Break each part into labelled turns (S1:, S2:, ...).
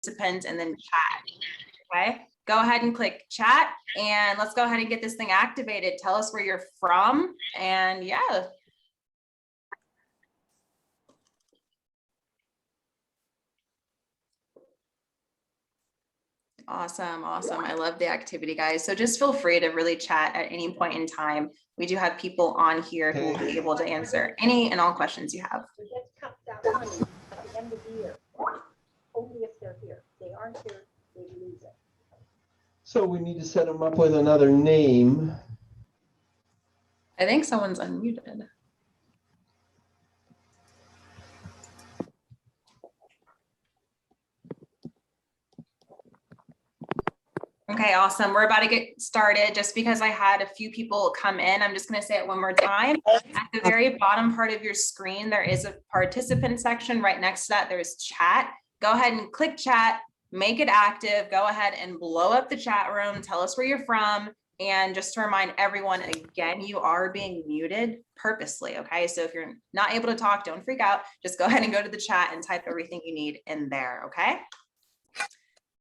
S1: participants and then chat. Okay, go ahead and click chat and let's go ahead and get this thing activated. Tell us where you're from and yeah. Awesome. I love the activity, guys. So just feel free to really chat at any point in time. We do have people on here who will be able to answer any and all questions you have.
S2: It gets cut down at the end of the year, only if they're here. If they aren't here, they lose it.
S3: So we need to set them up with another name.
S1: I think someone's unmuted. Okay, awesome. We're about to get started. Just because I had a few people come in, I'm just going to say it one more time. At the very bottom part of your screen, there is a participant section. Right next to that, there's chat. Go ahead and click chat, make it active. Go ahead and blow up the chat room. Tell us where you're from. And just to remind everyone, again, you are being muted purposely, okay? So if you're not able to talk, don't freak out. Just go ahead and go to the chat and type everything you need in there, okay?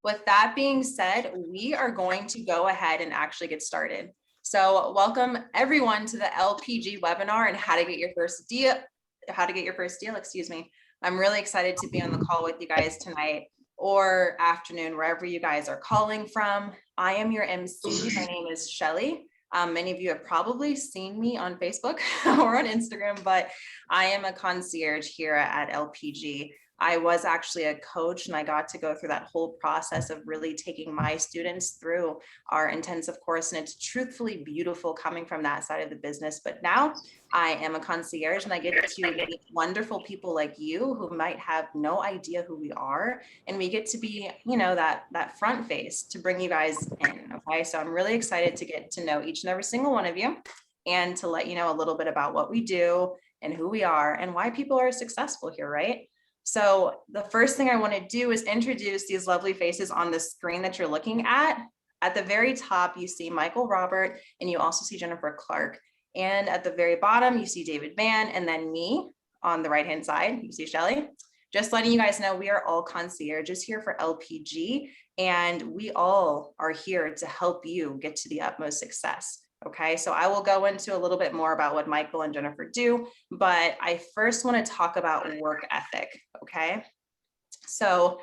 S1: With that being said, we are going to go ahead and actually get started. So welcome everyone to the LPG webinar and how to get your first deal, excuse me. I'm really excited to be on the call with you guys tonight or afternoon, wherever you guys are calling from. I am your MC. My name is Shelly. Many of you have probably seen me on Facebook or on Instagram, but I am a concierge here at LPG. I was actually a coach and I got to go through that whole process of really taking my students through our intensive course. And it's truthfully beautiful coming from that side of the business. But now I am a concierge and I get to meet wonderful people like you who might have no idea who we are. And we get to be, you know, that front face to bring you guys in. Okay. So I'm really excited to get to know each and every single one of you and to let you know a little bit about what we do and who we are and why people are successful here, right? So the first thing I want to do is introduce these lovely faces on the screen that you're looking at. At the very top, you see Michael Robert, and you also see Jennifer Clark. And at the very bottom, you see David Van, and then me on the right-hand side, you see Shelly. Just letting you guys know, we are all concierges here for LPG, and we all are here to help you get to the utmost success. Okay, so I will go into a little bit more about what Michael and Jennifer do, but I first want to talk about work ethic, okay? So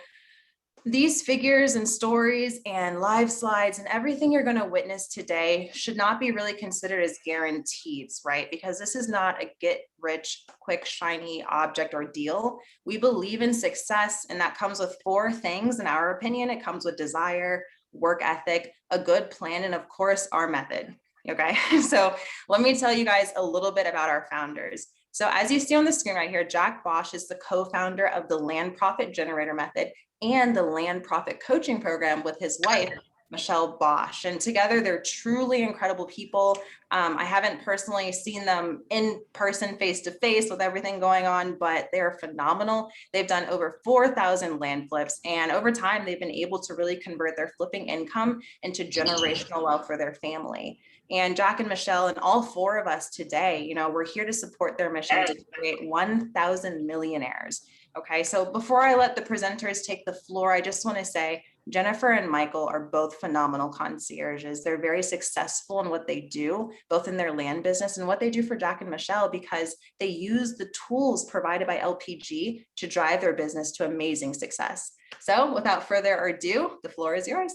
S1: these figures and stories and live slides and everything you're going to witness today should not be really considered as guarantees, right? Because this is not a get rich quick shiny object or deal. We believe in success, and that comes with 4 things. In our opinion, it comes with desire, work ethic, a good plan, and of course, our method. Okay, so let me tell you guys a little bit about our founders. So as you see on the screen right here, Jack Bosch is the co-founder of the Land Profit Generator Method and the Land Profit Coaching Program with his wife, Michelle Bosch. And together they're truly incredible people. I haven't personally seen them in person, face to face with everything going on, but they're phenomenal. They've done over 4,000 land flips, and over time they've been able to really convert their flipping income into generational wealth for their family. And Jack and Michelle and all 4 of us today, you know, we're here to support their mission to create 1,000 millionaires. Okay, so before I let the presenters take the floor, I just want to say Jennifer and Michael are both phenomenal concierges. They're very successful in what they do, both in their land business and what they do for Jack and Michelle, because they use the tools provided by LPG to drive their business to amazing success. So without further ado, the floor is yours.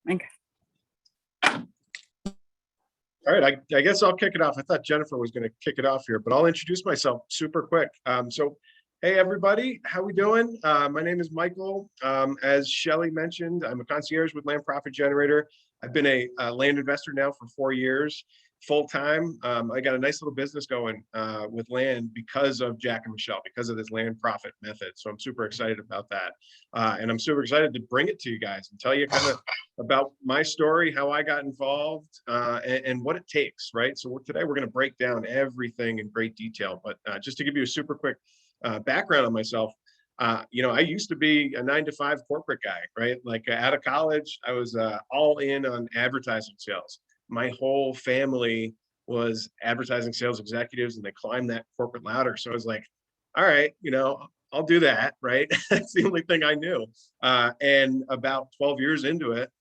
S4: Okay.
S5: All right, I guess I'll kick it off. I thought Jennifer was going to kick it off here, but I'll introduce myself super quick. So, hey everybody, how we doing? My name is Michael. As Shelly mentioned, I'm a concierge with Land Profit Generator. I've been a land investor now for 4 years, full time. I got a nice little business going with land because of Jack and Michelle, because of this land profit method. So I'm super excited about that. And I'm super excited to bring it to you guys and tell you kind of about my story, how I got involved, and what it takes, right? So today we're going to break down everything in great detail. But just to give you a super quick background on myself, you know, I used to be a 9-to-5 corporate guy, right? Like out of college, I was all in on advertising sales. my whole family was advertising sales executives and they climbed that corporate ladder. So I was like, all right, I'll do that, right? That's the only thing I knew. And about 12 years into it,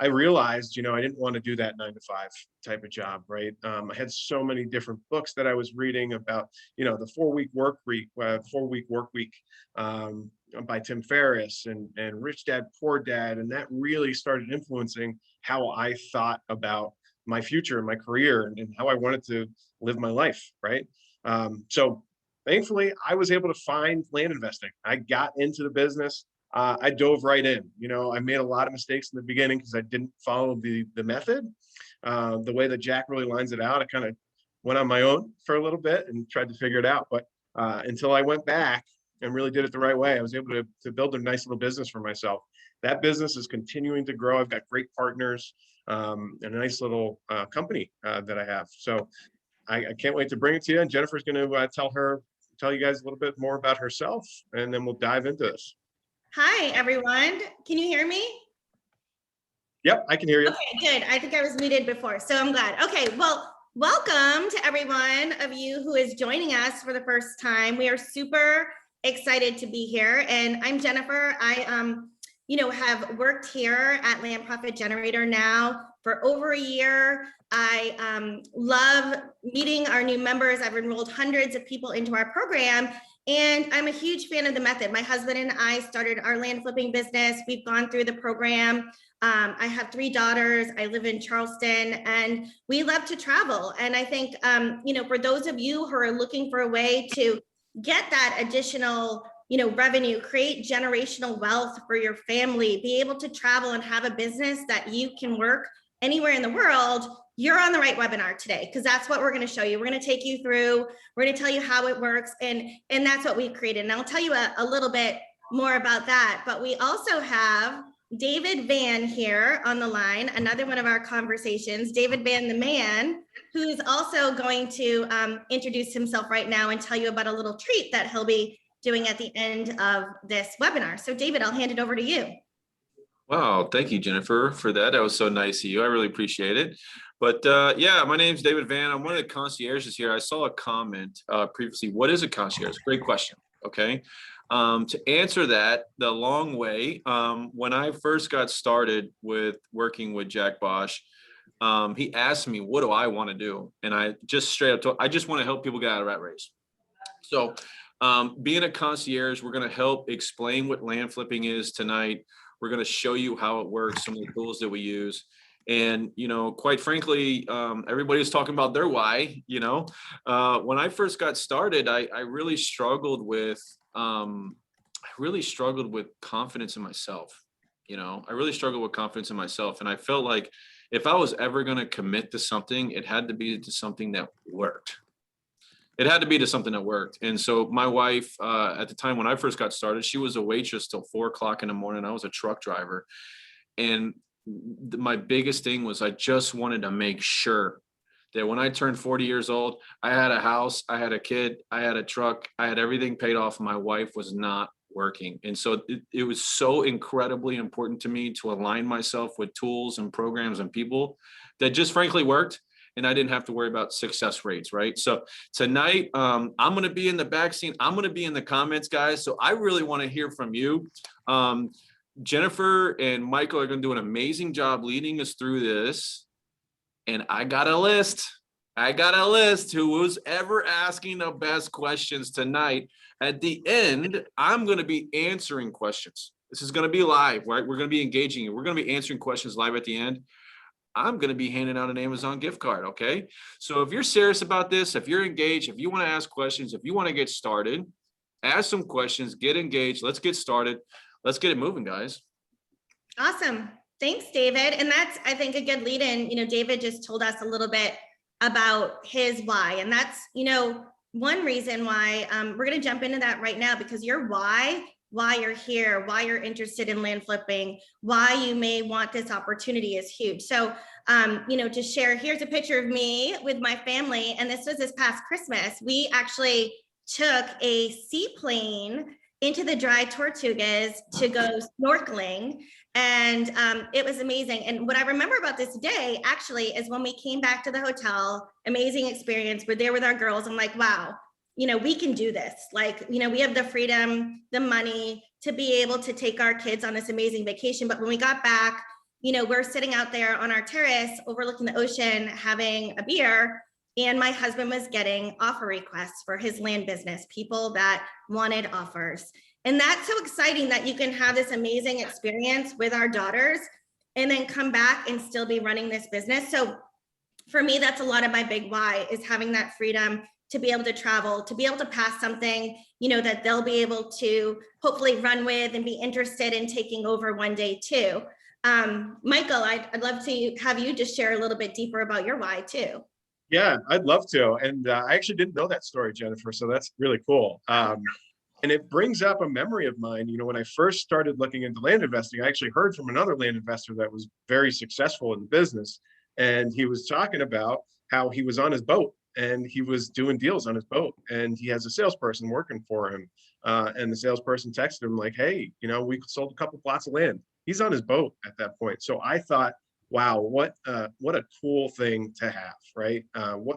S5: I realized, I didn't want to do that 9 to 5 type of job, right? I had so many different books that I was reading about, the 4-week work week, 4-week work week by Tim Ferriss and Rich Dad, Poor Dad. And that really started influencing how I thought about my future and my career and how I wanted to live my life, right? So thankfully, I was able to find land investing. I got into the business. I dove right in. I made a lot of mistakes in the beginning because I didn't follow the method, the way that Jack really lines it out. I kind of went on my own for a little bit and tried to figure it out. But until I went back and really did it the right way, I was able to build a nice little business for myself. That business is continuing to grow. I've got great partners and a nice little company that I have. So I can't wait to bring it to you. And Jennifer's going to tell you guys a little bit more about herself, and then we'll dive into this.
S6: Hi, everyone. Can you hear me?
S5: Yep, I can hear you.
S6: Okay, good. I think I was muted before, so I'm glad. Okay, well, welcome to everyone of you who is joining us for the first time. We are super excited to be here, and I'm Jennifer. I have worked here at Land Profit Generator now for over a year. I love meeting our new members. I've enrolled hundreds of people into our program, and I'm a huge fan of the method. My husband and I started our land flipping business. We've gone through the program. I have 3 daughters. I live in Charleston, and we love to travel. And I think, for those of you who are looking for a way to get that additional revenue, create generational wealth for your family, be able to travel and have a business that you can work anywhere in the world, you're on the right webinar today, because that's what we're going to show you. We're going to take you through, we're going to tell you how it works, and that's what we've created. And I'll tell you a little bit more about that. But we also have David Van here on the line, another one of our conversations, David Van the man, who's also going to introduce himself right now and tell you about a little treat that he'll be doing at the end of this webinar. So David, I'll hand it over to you.
S7: Wow, thank you, Jennifer, for that. That was so nice of you. I really appreciate it. But yeah, my name's David Van. I'm one of the concierges here. I saw a comment previously. What is a concierge? Great question. Okay. To answer that the long way, when I first got started with working with Jack Bosch, he asked me, what do I want to do? And I just straight up told, I just want to help people get out of rat race. So being a concierge, we're going to help explain what land flipping is tonight. We're going to show you how it works, some of the tools that we use. And, quite frankly, everybody's talking about their why. When I first got started, I really struggled with confidence in myself. I really struggled with confidence in myself. And I felt like if I was ever going to commit to something, it had to be to something that worked. It had to be to something that worked. And so my wife, at the time when I first got started, she was a waitress till 4 o'clock in the morning. I was a truck driver. And my biggest thing was I just wanted to make sure that when I turned 40 years old, I had a house, I had a kid, I had a truck, I had everything paid off. My wife was not working. And so it was so incredibly important to me to align myself with tools and programs and people that just frankly worked. And I didn't have to worry about success rates, right? So tonight, I'm going to be in the backseat. I'm going to be in the comments, guys. So I really want to hear from you. Jennifer and Michael are going to do an amazing job leading us through this. And I got a list. Who was ever asking the best questions tonight. At the end, I'm going to be answering questions. This is going to be live, right? We're going to be engaging you. We're going to be answering questions live at the end. I'm going to be handing out an Amazon gift card. Okay. So if you're serious about this, if you're engaged, if you want to ask questions, if you want to get started, ask some questions, get engaged. Let's get started. Let's get it moving, guys.
S6: Awesome. Thanks, David. And that's, I think, a good lead in. David just told us a little bit about his why. And that's, one reason why we're going to jump into that right now, because your why you're here, why you're interested in land flipping, why you may want this opportunity is huge. So, to share, here's a picture of me with my family. And this was this past Christmas. We actually took a seaplane into the dry Tortugas to go snorkeling. And it was amazing. And what I remember about this day actually is when we came back to the hotel, amazing experience. We're there with our girls. I'm like, wow, you know, we can do this. Like, you know, we have the freedom, the money to be able to take our kids on this amazing vacation. But when we got back, you know, we're sitting out there on our terrace overlooking the ocean, having a beer. And my husband was getting offer requests for his land business, people that wanted offers. And that's so exciting that you can have this amazing experience with our daughters and then come back and still be running this business. So for me, that's a lot of my big why, is having that freedom to be able to travel, to be able to pass something, you know, that they'll be able to hopefully run with and be interested in taking over one day too. Michael, I'd love to have you just share a little bit deeper about your why too.
S5: Yeah, I'd love to. And I actually didn't know that story, Jennifer. So that's really cool. And it brings up a memory of mine. You know, when I first started looking into land investing, I actually heard from another land investor that was very successful in the business. And he was talking about how he was on his boat and he was doing deals on his boat. And he has a salesperson working for him. And the salesperson texted him like, hey, you know, we sold a couple plots of land. He's on his boat at that point. So I thought, wow, what a cool thing to have, right?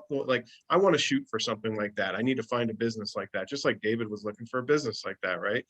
S5: Like, I want to shoot for something like that. I need to find a business like that, just like David was looking for a business like that, right?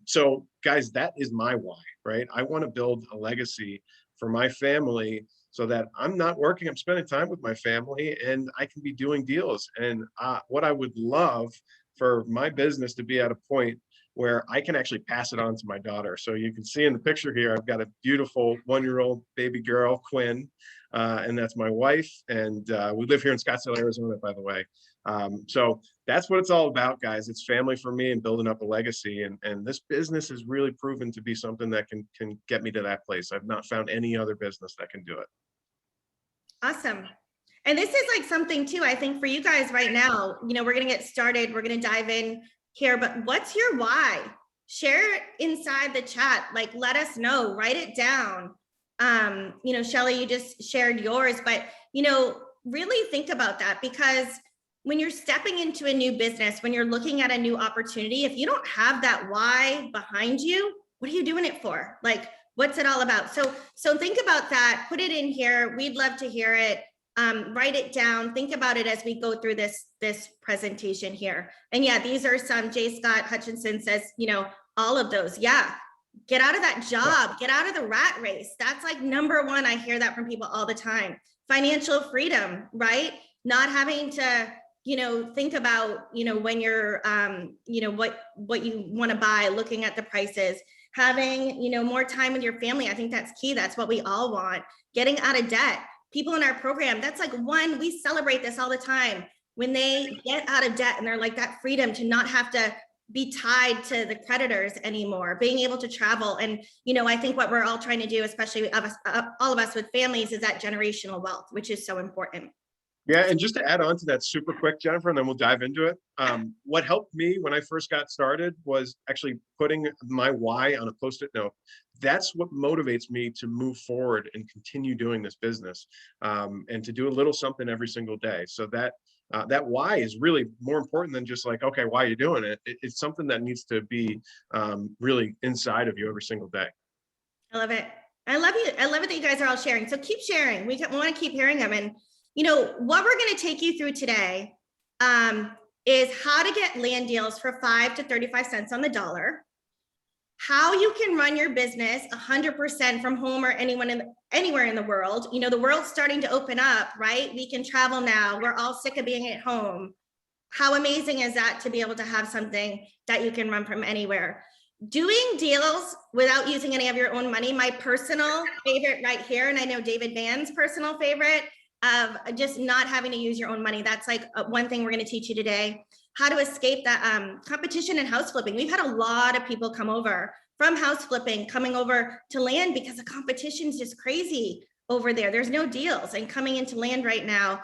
S5: So guys, that is my why, right? I want to build a legacy for my family so that I'm not working, I'm spending time with my family and I can be doing deals. And what I would love for my business to be at a point where I can actually pass it on to my daughter. So you can see in the picture here, I've got a beautiful 1-year-old baby girl, Quinn, and that's my wife. And we live here in Scottsdale, Arizona, by the way. So that's what it's all about, guys. It's family for me and building up a legacy. And this business has really proven to be something that can get me to that place. I've not found any other business that can do it.
S6: Awesome. And this is like something too, I think for you guys right now, you know, we're going to get started. We're going to dive in here, but what's your why? Share it inside the chat. Like, let us know, write it down. You know, Shelly, you just shared yours, but, you know, really think about that, because when you're stepping into a new business, when you're looking at a new opportunity, if you don't have that why behind you, what are you doing it for? Like, what's it all about? So think about that, put it in here. We'd love to hear it. Write it down, think about it as we go through this presentation here. And yeah, these are some. J. Scott Hutchinson says, you know, all of those. Yeah, get out of that job, get out of the rat race. That's like number one. I hear that from people all the time. Financial freedom, right? Not having to, you know, think about, you know, when you're, you know, what you want to buy, looking at the prices, having, you know, more time with your family. I think that's key. That's what we all want. Getting out of debt. People in our program, that's like we celebrate this all the time. When they get out of debt and they're like that freedom to not have to be tied to the creditors anymore, being able to travel. And, you know, I think what we're all trying to do, especially all of us with families, is that generational wealth, which is so important.
S5: Yeah, and just to add on to that super quick, Jennifer, and then we'll dive into it. What helped me when I first got started was actually putting my why on a Post-it note. That's what motivates me to move forward and continue doing this business, and to do a little something every single day. So that why is really more important than just like, okay, why are you doing it? It's something that needs to be really inside of you every single day.
S6: I love it. I love you. I love it that you guys are all sharing. So keep sharing. We want to keep hearing them. And, you know, what we're going to take you through today is how to get land deals for 5 to 35 cents on the dollar, how you can run your business 100% from home or anywhere in the world. You know, the world's starting to open up, right? We can travel now. We're all sick of being at home. How amazing is that to be able to have something that you can run from anywhere? Doing deals without using any of your own money. My personal favorite right here, and I know David Vann's personal favorite, of just not having to use your own money. That's like one thing we're going to teach you today. How to escape that competition in house flipping. We've had a lot of people come over from house flipping, coming over to land because the competition is just crazy over there. There's no deals, and coming into land right now,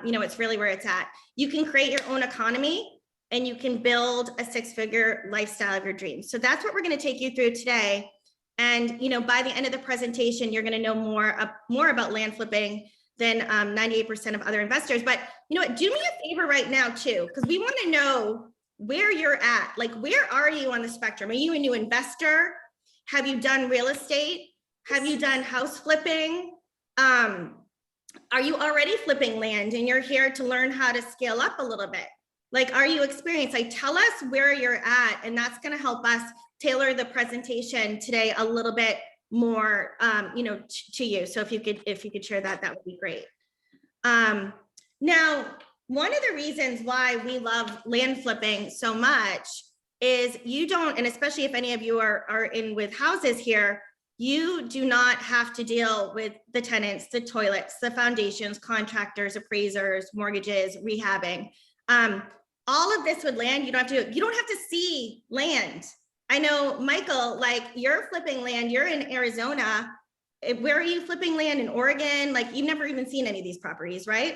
S6: you know, it's really where it's at. You can create your own economy and you can build a 6-figure lifestyle of your dreams. So that's what we're going to take you through today. And, you know, by the end of the presentation, you're going to know more about land flipping than 98% of other investors. But you know what, do me a favor right now too, because we want to know where you're at. Like, where are you on the spectrum? Are you a new investor? Have you done real estate? Have you done house flipping? Are you already flipping land and you're here to learn how to scale up a little bit? Like, are you experienced? Like, tell us where you're at, and that's going to help us tailor the presentation today a little bit more, you know, to you. So if you could share that, that would be great. Now, one of the reasons why we love land flipping so much is you don't, and especially if any of you are in with houses here, you do not have to deal with the tenants, the toilets, the foundations, contractors, appraisers, mortgages, rehabbing. All of this with land, you don't have to see land. I know, Michael, like, you're flipping land, you're in Arizona. Where are you flipping land? In Oregon? Like, you've never even seen any of these properties, right?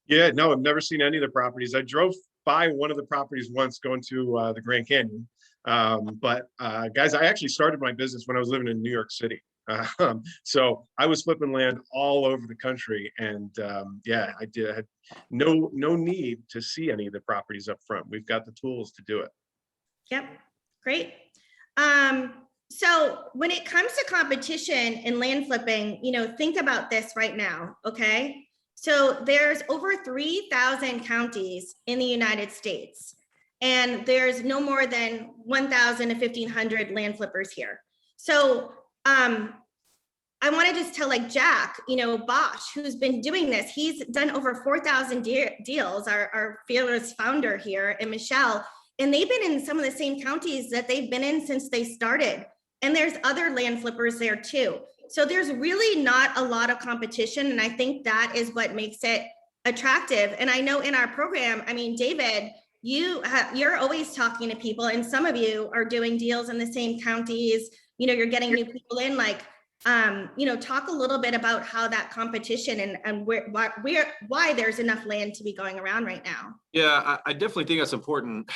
S5: Yeah, no, I've never seen any of the properties. I drove by one of the properties once going to the Grand Canyon. But guys, I actually started my business when I was living in New York City. So I was flipping land all over the country, and yeah, I had no need to see any of the properties up front. We've got the tools to do it.
S6: Yep, great. So when it comes to competition in land flipping, you know, think about this right now, okay? So there's over 3,000 counties in the United States, and there's no more than 1,000 to 1,500 land flippers here. So I want to just tell, like, Jack, you know, Bosch, who's been doing this, he's done over 4,000 deals, our fearless founder here, and Michelle, and they've been in some of the same counties that they've been in since they started. And there's other land flippers there too. So there's really not a lot of competition. And I think that is what makes it attractive. And I know in our program, I mean, David, you're always talking to people, and some of you are doing deals in the same counties, you know, you're getting new people in, like, you know, talk a little bit about how that competition and why there's enough land to be going around right now.
S7: Yeah, I definitely think that's important.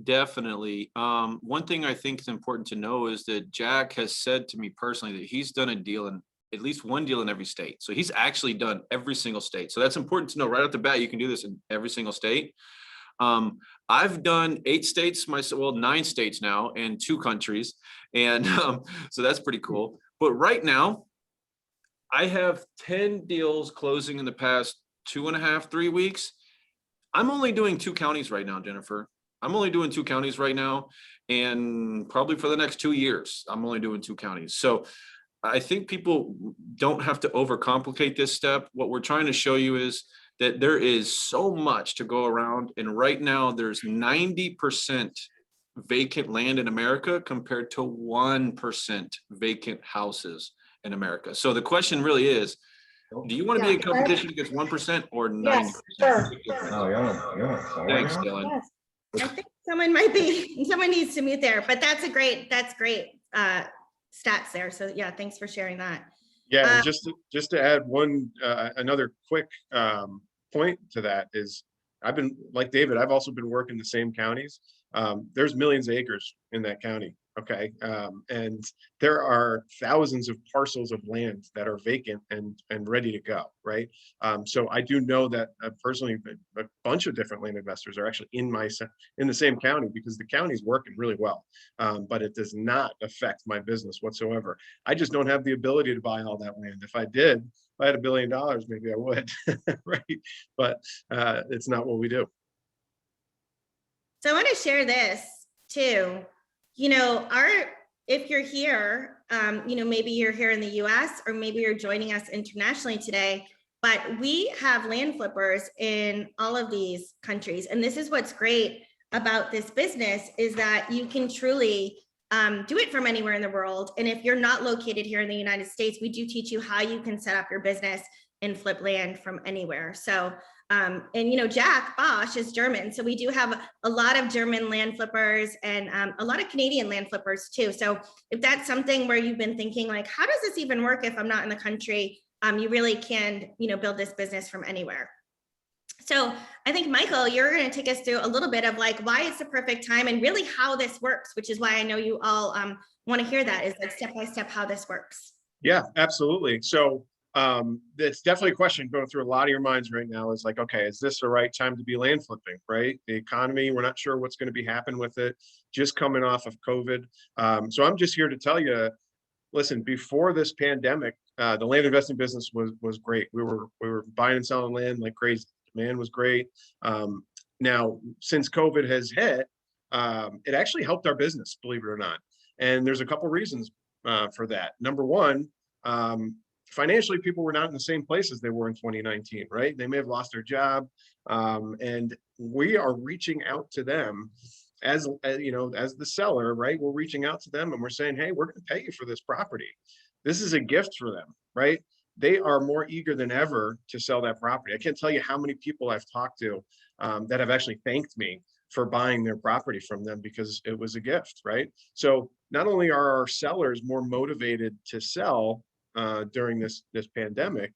S7: Definitely. One thing I think is important to know is that Jack has said to me personally that he's done a deal in at least one deal in every state. So he's actually done every single state. So that's important to know right off the bat. You can do this in every single state. I've done 8 states myself, well, 9 states now, and 2 countries. And so that's pretty cool. But right now, I have 10 deals closing in the past 2.5, 3 weeks. I'm only doing 2 counties right now, Jennifer. I'm only doing 2 counties right now. And probably for the next 2 years, I'm only doing 2 counties. So I think people don't have to overcomplicate this step. What we're trying to show you is that there is so much to go around. And right now there's 90% vacant land in America compared to 1% vacant houses in America. So the question really is, do you want to be in competition against 1% or 90%?
S2: Yes, sure.
S7: Thanks, Dylan.
S2: Yes.
S6: I think someone needs to mute there, but that's great stats there. So yeah, thanks for sharing that.
S5: Yeah, and just to add one another quick point to that is, I've been, like David, I've also been working the same counties. There's millions of acres in that county, okay? And there are thousands of parcels of land that are vacant and ready to go, right? So I do know that personally, a bunch of different land investors are actually in the same county, because the county's working really well, but it does not affect my business whatsoever. I just don't have the ability to buy all that land. If I did, if I had $1 billion, maybe I would, right? But it's not what we do.
S6: So I want to share this too. You know, if you're here, you know, maybe you're here in the US, or maybe you're joining us internationally today, but we have land flippers in all of these countries. And this is what's great about this business, is that you can truly do it from anywhere in the world. And if you're not located here in the United States, we do teach you how you can set up your business and flip land from anywhere. So and you know, Jack Bosch is German, so we do have a lot of German land flippers and a lot of Canadian land flippers too. So if that's something where you've been thinking, like, how does this even work if I'm not in the country, you really can, you know, build this business from anywhere. So I think, Michael, you're going to take us through a little bit of, like, why it's the perfect time and really how this works, which is why I know you all want to hear that, is like step by step how this works.
S5: Yeah, absolutely. So That's definitely a question going through a lot of your minds right now is like, okay, is this the right time to be land flipping, right? The economy, we're not sure what's going to be happening with it, just coming off of COVID. So I'm just here to tell you, listen, before this pandemic, the land investing business was great. We were buying and selling land like crazy. Demand was great. Now, since COVID has hit, it actually helped our business, believe it or not. And there's a couple reasons for that. Number one, financially, people were not in the same place as they were in 2019, right? They may have lost their job, and we are reaching out to them as you know, as the seller, right? We're reaching out to them and we're saying, hey, we're going to pay you for this property. This is a gift for them, right? They are more eager than ever to sell that property. I can't tell you how many people I've talked to that have actually thanked me for buying their property from them because it was a gift, right? So not only are our sellers more motivated to sell during this pandemic,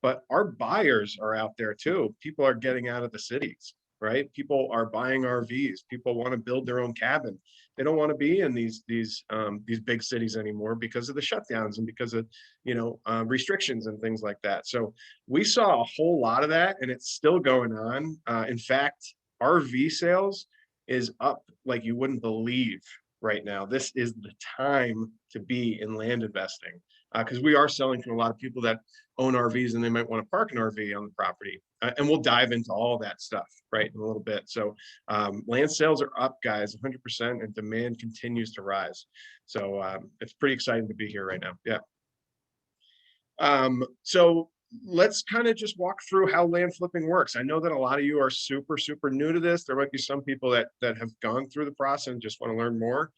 S5: but our buyers are out there too. People are getting out of the cities, right? People are buying RVs. People want to build their own cabin. They don't want to be in these big cities anymore because of the shutdowns and because of restrictions and things like that. So we saw a whole lot of that, and it's still going on. In fact, RV sales is up like you wouldn't believe right now. This is the time to be in land investing because we are selling to a lot of people that own RVs and they might want to park an RV on the property. And we'll dive into all that stuff right in a little bit. So land sales are up, guys, 100%, and demand continues to rise. So it's pretty exciting to be here right now. Yeah. So let's kind of just walk through how land flipping works. I know that a lot of you are super, super new to this. There might be some people that have gone through the process and just want to learn more.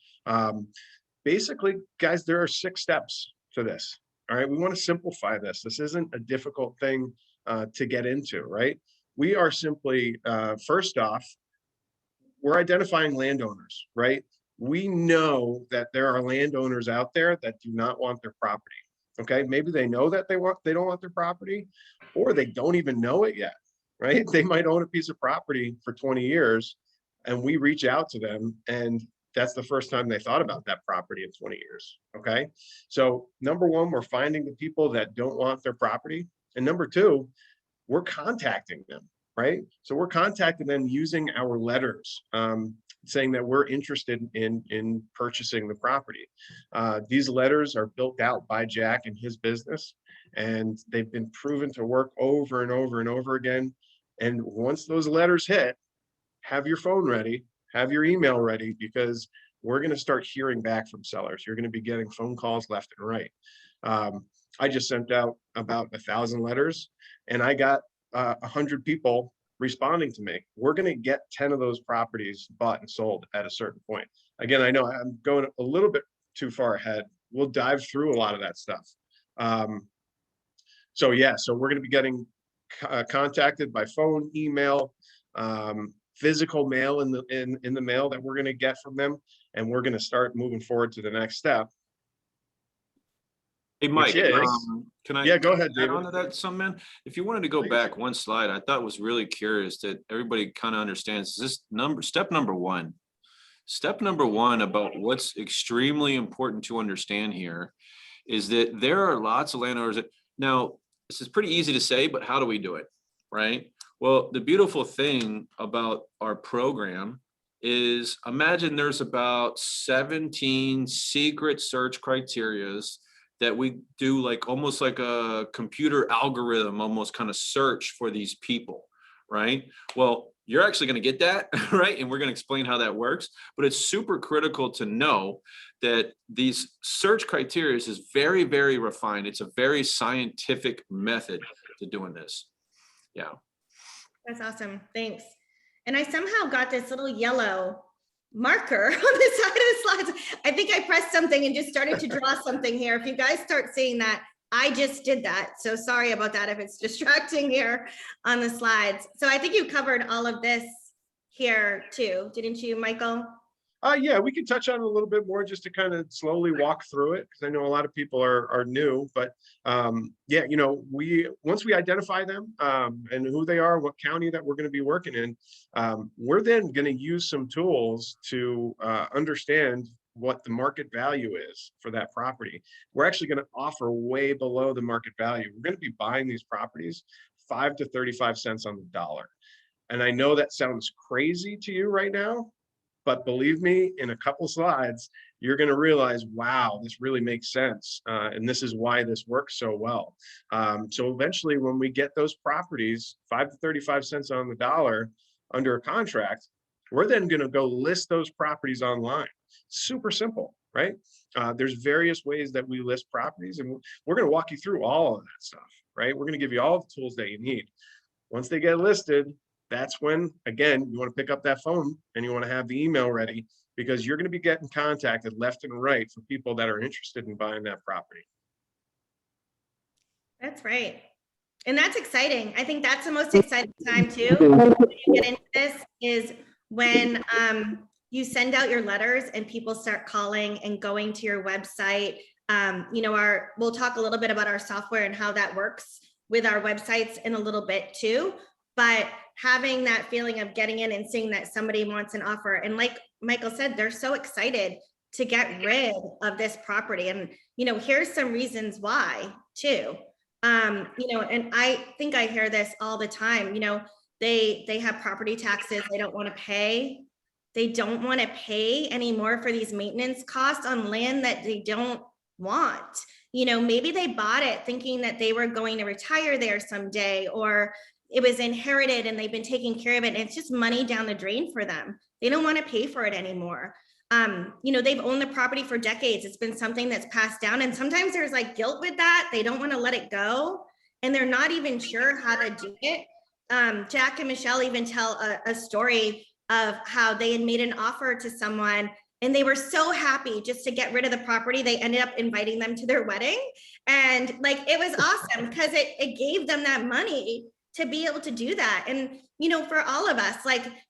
S5: Basically, guys, there are 6 steps to this. All right. We want to simplify this. This isn't a difficult thing to get into, right? We are simply, first off, we're identifying landowners, right? We know that there are landowners out there that do not want their property. Okay, maybe they know that they don't want their property, or they don't even know it yet, right? They might own a piece of property for 20 years, and we reach out to them, and that's the first time they thought about that property in 20 years. Okay, so number one, we're finding the people that don't want their property, and number two, we're contacting them, right? So we're contacting them using our letters, saying that we're interested in purchasing the property. These letters are built out by Jack and his business, and they've been proven to work over and over and over again. And once those letters hit, have your phone ready, have your email ready, because we're going to start hearing back from sellers. You're going to be getting phone calls left and right. I just sent out about 1,000 letters, and I got 100 people responding to me. We're going to get 10 of those properties bought and sold at a certain point. Again, I know I'm going a little bit too far ahead. We'll dive through a lot of that stuff. So yeah, so we're going to be getting contacted by phone, email, physical mail in the mail that we're going to get from them, and we're going to start moving forward to the next step.
S7: Hey, Mike, can I?
S5: Yeah, go ahead,
S7: add
S5: David.
S7: on to that some, man? If you wanted to go back one slide, I thought was really curious that everybody kind of understands this step number one. Step number one about what's extremely important to understand here is that there are lots of landowners that, now, this is pretty easy to say, but how do we do it, right? Well, the beautiful thing about our program is imagine there's about 17 secret search criterias that we do, like almost like a computer algorithm, almost kind of search for these people, right? Well, you're actually going to get that, right? And we're going to explain how that works. But it's super critical to know that these search criteria is very, very refined. It's a very scientific method to doing this. Yeah.
S6: That's awesome. Thanks. And I somehow got this little yellow marker on the side of the slides. I think I pressed something and just started to draw something here. If you guys start seeing that, I just did that. So sorry about that if it's distracting here on the slides. So I think you covered all of this here too, didn't you, Michael?
S5: Yeah, we can touch on it a little bit more just to kind of slowly walk through it, because I know a lot of people are new, but yeah, you know, once we identify them and who they are, what county that we're going to be working in, we're then going to use some tools to understand what the market value is for that property, we're actually going to offer way below the market value. We're going to be buying these properties 5 to 35 cents on the dollar. And I know that sounds crazy to you right now, but believe me, in a couple slides, you're going to realize, wow, this really makes sense. And this is why this works so well. So eventually, when we get those properties 5 to 35 cents on the dollar under a contract, we're then going to go list those properties online. Super simple, right? There's various ways that we list properties, and we're going to walk you through all of that stuff, right? We're going to give you all the tools that you need. Once they get listed, that's when, again, you want to pick up that phone and you want to have the email ready, because you're going to be getting contacted left and right for people that are interested in buying that property.
S6: That's right. And that's exciting. I think that's the most exciting time too, when you get into this, is when you send out your letters and people start calling and going to your website. We'll talk a little bit about our software and how that works with our websites in a little bit too. But having that feeling of getting in and seeing that somebody wants an offer, and like Michael said, they're so excited to get rid of this property. And, here's some reasons why too. And I think I hear this all the time, they have property taxes they don't want to pay. They don't want to pay anymore for these maintenance costs on land that they don't want. Maybe they bought it thinking that they were going to retire there someday, or it was inherited and they've been taking care of it, and it's just money down the drain for them. They don't want to pay for it anymore. They've owned the property for decades. It's been something that's passed down, and sometimes there's like guilt with that. They don't want to let it go, and they're not even sure how to do it. Jack and Michelle even tell a story of how they had made an offer to someone and they were so happy just to get rid of the property. They ended up inviting them to their wedding, and it was awesome because it gave them that money to be able to do that. And, for all of us,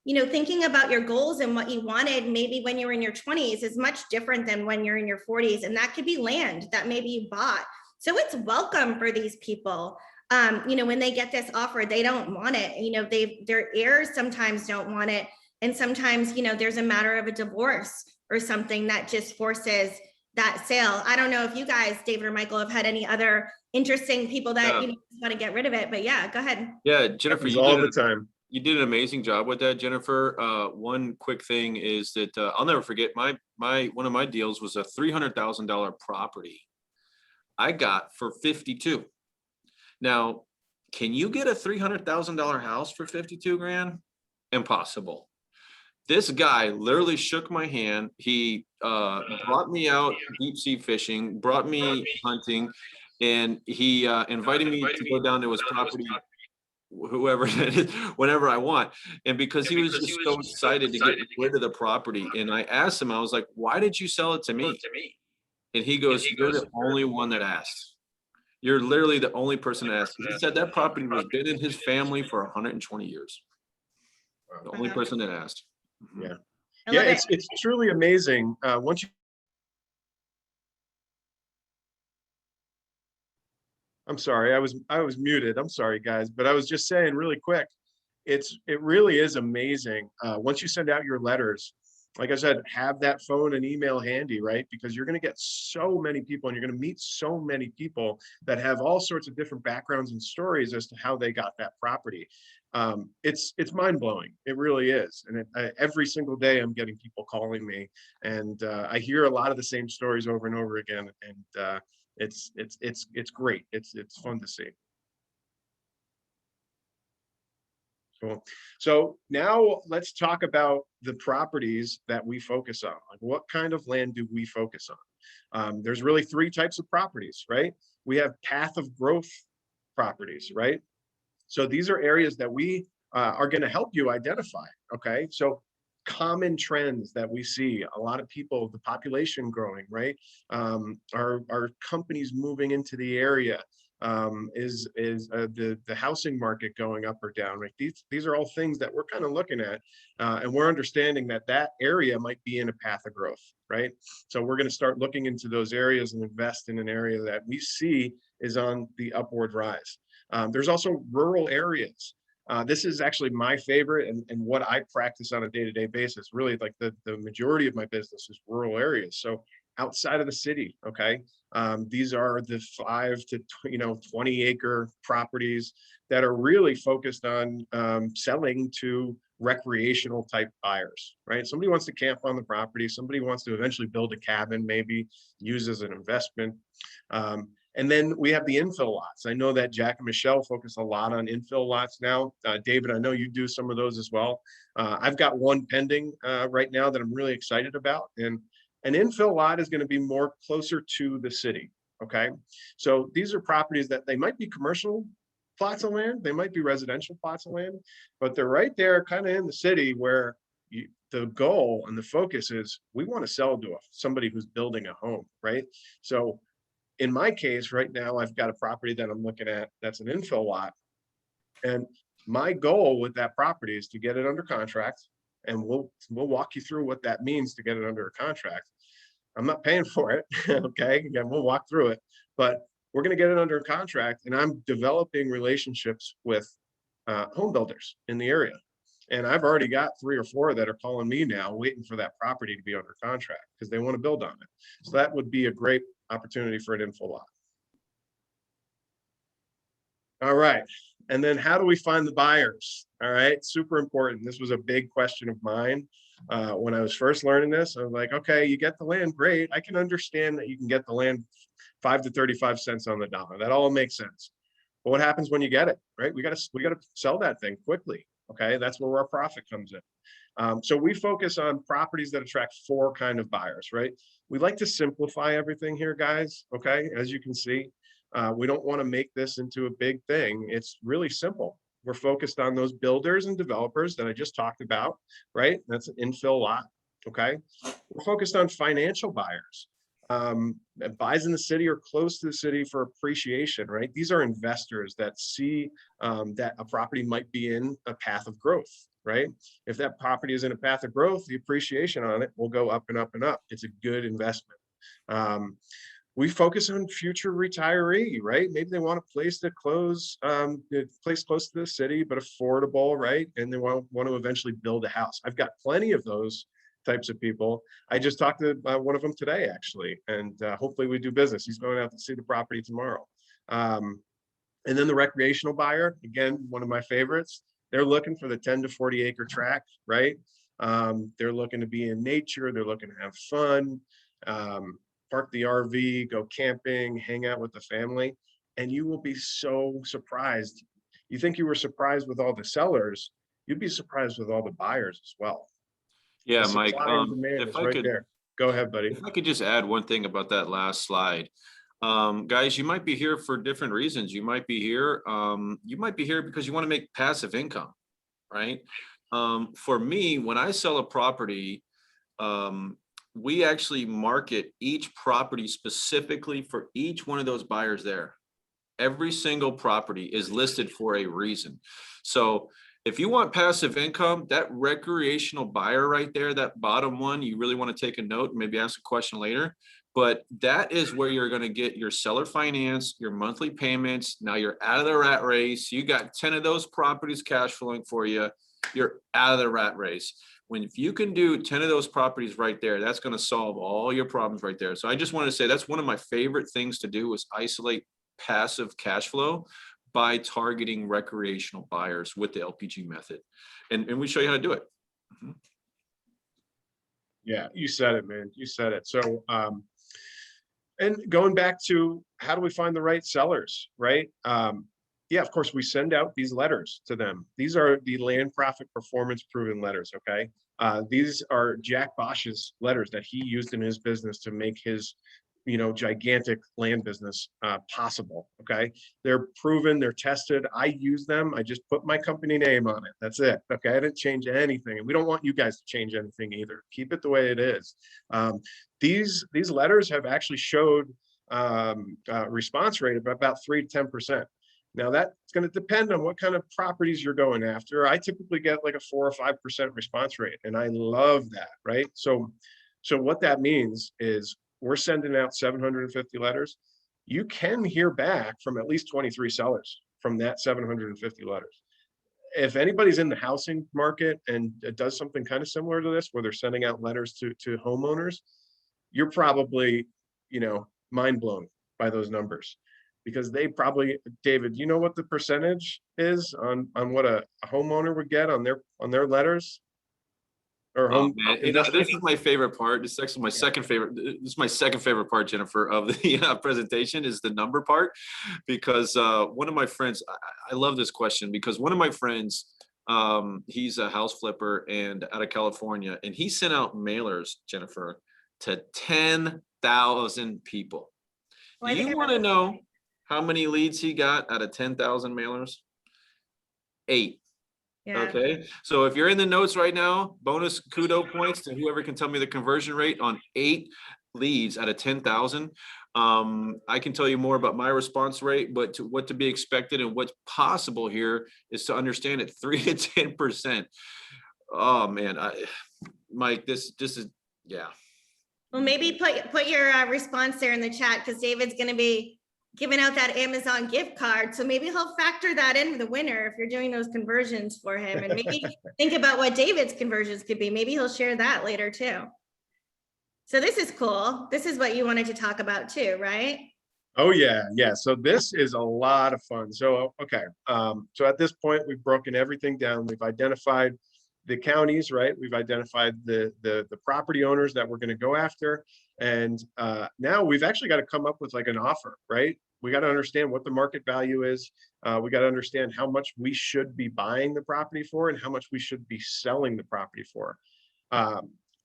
S6: thinking about your goals and what you wanted maybe when you were in your 20s is much different than when you're in your 40s. And that could be land that maybe you bought. So it's welcome for these people. When they get this offer, they don't want it. Their heirs sometimes don't want it. And sometimes, there's a matter of a divorce or something that just forces that sale. I don't know if you guys, David or Michael, have had any other interesting people that want to get rid of it, but yeah, go ahead.
S7: Yeah, Jennifer,
S5: All the time.
S7: You did an amazing job with that, Jennifer. One quick thing is that I'll never forget one of my deals was a $300,000 property I got for 52. Now, can you get a $300,000 house for 52 grand? Impossible. This guy literally shook my hand. He brought me out deep sea fishing, brought me hunting, and he invited me to go down to his property, whoever it is, whenever I want. And because he was just so excited to get rid of the property. And I asked him, I was like, why did you sell it to me? And he goes, you're the only one that asked. You're literally the only person that asked. He said that property was been in his family for 120 years. The only person that asked.
S5: Yeah. Yeah, it's truly amazing. Once you I'm sorry, I was muted. I'm sorry, guys, but I was just saying really quick, it really is amazing. Once you send out your letters, like I said, have that phone and email handy, right? Because you're going to get so many people and you're going to meet so many people that have all sorts of different backgrounds and stories as to how they got that property. It's mind-blowing. It really is. And every single day I'm getting people calling me, and I hear a lot of the same stories over and over again. And it's great. It's fun to see. Cool. So now let's talk about the properties that we focus on. Like, what kind of land do we focus on? There's really three types of properties, right? We have path of growth properties, right? So these are areas that we are going to help you identify. Okay, so common trends that we see: a lot of people, the population growing, right? Our companies moving into the area. Is the housing market going up or down? Right? These are all things that we're kind of looking at, and we're understanding that area might be in a path of growth, right? So we're going to start looking into those areas and invest in an area that we see is on the upward rise. There's also rural areas. This is actually my favorite and what I practice on a day-to-day basis. Really, like the majority of my business is rural areas. So outside of the city, okay? These are the 5 to 20 acre properties that are really focused on selling to recreational type buyers, right? Somebody wants to camp on the property. Somebody wants to eventually build a cabin, maybe use as an investment. And then we have the infill lots. I know that Jack and Michelle focus a lot on infill lots now. David, I know you do some of those as well. I've got one pending right now that I'm really excited about. And an infill lot is going to be more closer to the city. Okay. So these are properties that they might be commercial plots of land, they might be residential plots of land, but they're right there kind of in the city where the goal and the focus is we want to sell to somebody who's building a home, right? So in my case right now, I've got a property that I'm looking at that's an infill lot. And my goal with that property is to get it under contract. And we'll walk you through what that means to get it under a contract. I'm not paying for it. Okay. Again, we'll walk through it, but we're going to get it under a contract, and I'm developing relationships with home builders in the area. And I've already got 3 or 4 that are calling me now, waiting for that property to be under contract because they want to build on it. So that would be a great opportunity for an infill lot. All right. And then how do we find the buyers? All right. Super important. This was a big question of mine. When I was first learning this, I was like, okay, you get the land, great. I can understand that you can get the land 5 to 35 cents on the dollar. That all makes sense. But what happens when you get it, right? We got to sell that thing quickly. Okay. That's where our profit comes in. So we focus on properties that attract 4 kind of buyers, right? We like to simplify everything here, guys. Okay. As you can see, we don't want to make this into a big thing. It's really simple. We're focused on those builders and developers that I just talked about, right? That's an infill lot, okay? We're focused on financial buyers. Buys in the city or close to the city for appreciation, right? These are investors that see that a property might be in a path of growth, right? If that property is in a path of growth, the appreciation on it will go up and up and up. It's a good investment. We focus on future retiree, right? Maybe they want a place to close, place close to the city, but affordable, right? And they want to eventually build a house. I've got plenty of those types of people. I just talked to one of them today, actually, and hopefully we do business. He's going out to see the property tomorrow. And then the recreational buyer, again, one of my favorites. They're looking for the 10 to 40 acre tract, right? They're looking to be in nature. They're looking to have fun. Park the RV, go camping, hang out with the family, and you will be so surprised. You think you were surprised with all the sellers, you'd be surprised with all the buyers as well.
S7: Yeah,
S5: The
S7: Mike,
S5: supply and demand
S7: if
S5: is
S7: I
S5: right
S7: could,
S5: there. Go ahead, buddy.
S7: if I could just add one thing about that last slide. Guys, you might be here for different reasons. You might be here because you want to make passive income, right? For me, when I sell a property, we actually market each property specifically for each one of those buyers there. Every single property is listed for a reason. So if you want passive income, that recreational buyer right there, that bottom one, you really want to take a note, maybe ask a question later. But that is where you're going to get your seller finance, your monthly payments. Now you're out of the rat race. You got 10 of those properties cash flowing for you. You're out of the rat race. If you can do 10 of those properties right there, that's going to solve all your problems right there. So I just want to say that's one of my favorite things to do is isolate passive cash flow by targeting recreational buyers with the LPG method. And we show you how to do it. Mm-hmm.
S5: Yeah, you said it, man. You said it. So, and going back to how do we find the right sellers, right? Yeah, of course, we send out these letters to them. These are the land profit performance proven letters, okay? These are Jack Bosch's letters that he used in his business to make his, gigantic land business possible, okay? They're proven, they're tested. I use them. I just put my company name on it. That's it, okay? I didn't change anything. And we don't want you guys to change anything either. Keep it the way it is. These letters have actually showed response rate of about 3 to 10%. Now that's going to depend on what kind of properties you're going after. I typically get like a 4 or 5% response rate, and I love that, right? So what that means is we're sending out 750 letters. You can hear back from at least 23 sellers from that 750 letters. if anybody's in the housing market and does something kind of similar to this, where they're sending out letters to homeowners, you're probably, mind blown by those numbers, because they probably, David, you know what the percentage is on what a homeowner would get on their letters? Or
S7: Oh,
S5: home?
S7: man, this is my favorite part. This is actually my second favorite. This is my second favorite part, Jennifer, of the presentation, is the number part. Because one of my friends, I love this question, because one of my friends, he's a house flipper and out of California, and he sent out mailers, Jennifer, to 10,000 people.
S6: Well, I
S7: Do
S6: think
S7: you
S6: I
S7: want to
S6: read
S7: know how many leads he got out of 10,000 mailers? 8.
S6: Yeah.
S7: Okay, so if you're in the notes right now, bonus kudo points to whoever can tell me the conversion rate on 8 leads out of 10,000. I can tell you more about my response rate, but what to be expected and what's possible here is to understand it 3 to 10%. Oh man, Mike, this is, yeah.
S6: Well, maybe put your response there in the chat, because David's going to be giving out that Amazon gift card. So maybe he'll factor that in with the winner if you're doing those conversions for him. And maybe think about what David's conversions could be. Maybe he'll share that later too. So this is cool. This is what you wanted to talk about too, right?
S5: Oh yeah. So this is a lot of fun. So, okay. So at this point, we've broken everything down. We've identified the counties, right? We've identified the property owners that we're going to go after. And now we've actually got to come up with like an offer, right? We got to understand what the market value is. We got to understand how much we should be buying the property for and how much we should be selling the property for.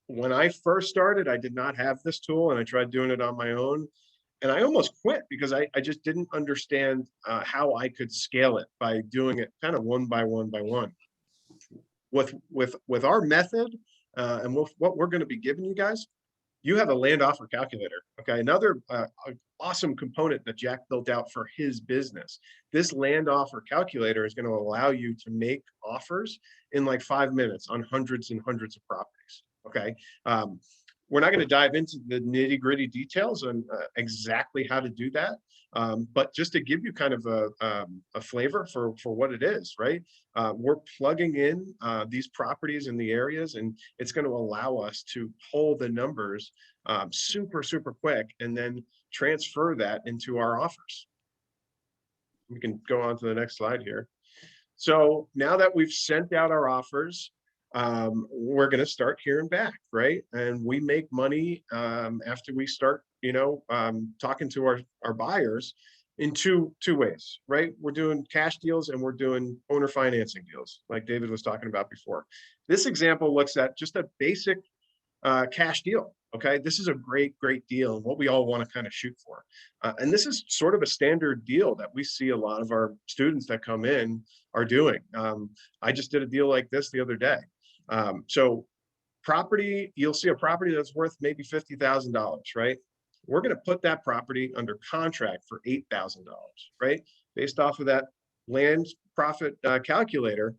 S5: When I first started, I did not have this tool, and I tried doing it on my own. And I almost quit because I just didn't understand how I could scale it by doing it kind of one by one by one. With our method and with what we're going to be giving you guys, you have a land offer calculator. Okay, another awesome component that Jack built out for his business. This land offer calculator is going to allow you to make offers in like 5 minutes on hundreds and hundreds of properties. Okay, we're not going to dive into the nitty gritty details on exactly how to do that. But just to give you kind of a flavor for what it is, right? We're plugging in these properties in the areas, and it's going to allow us to pull the numbers super, super quick and then transfer that into our offers. We can go on to the next slide here. So now that we've sent out our offers, we're going to start hearing back, right? And we make money after we start, talking to our buyers in two ways, right? We're doing cash deals and we're doing owner financing deals, like David was talking about before. This example looks at just a basic cash deal. Okay, this is a great deal, and what we all want to kind of shoot for. And this is sort of a standard deal that we see a lot of our students that come in are doing. I just did a deal like this the other day. So property, you'll see a property that's worth maybe $50,000, right? We're going to put that property under contract for $8,000, right? Based off of that land profit calculator,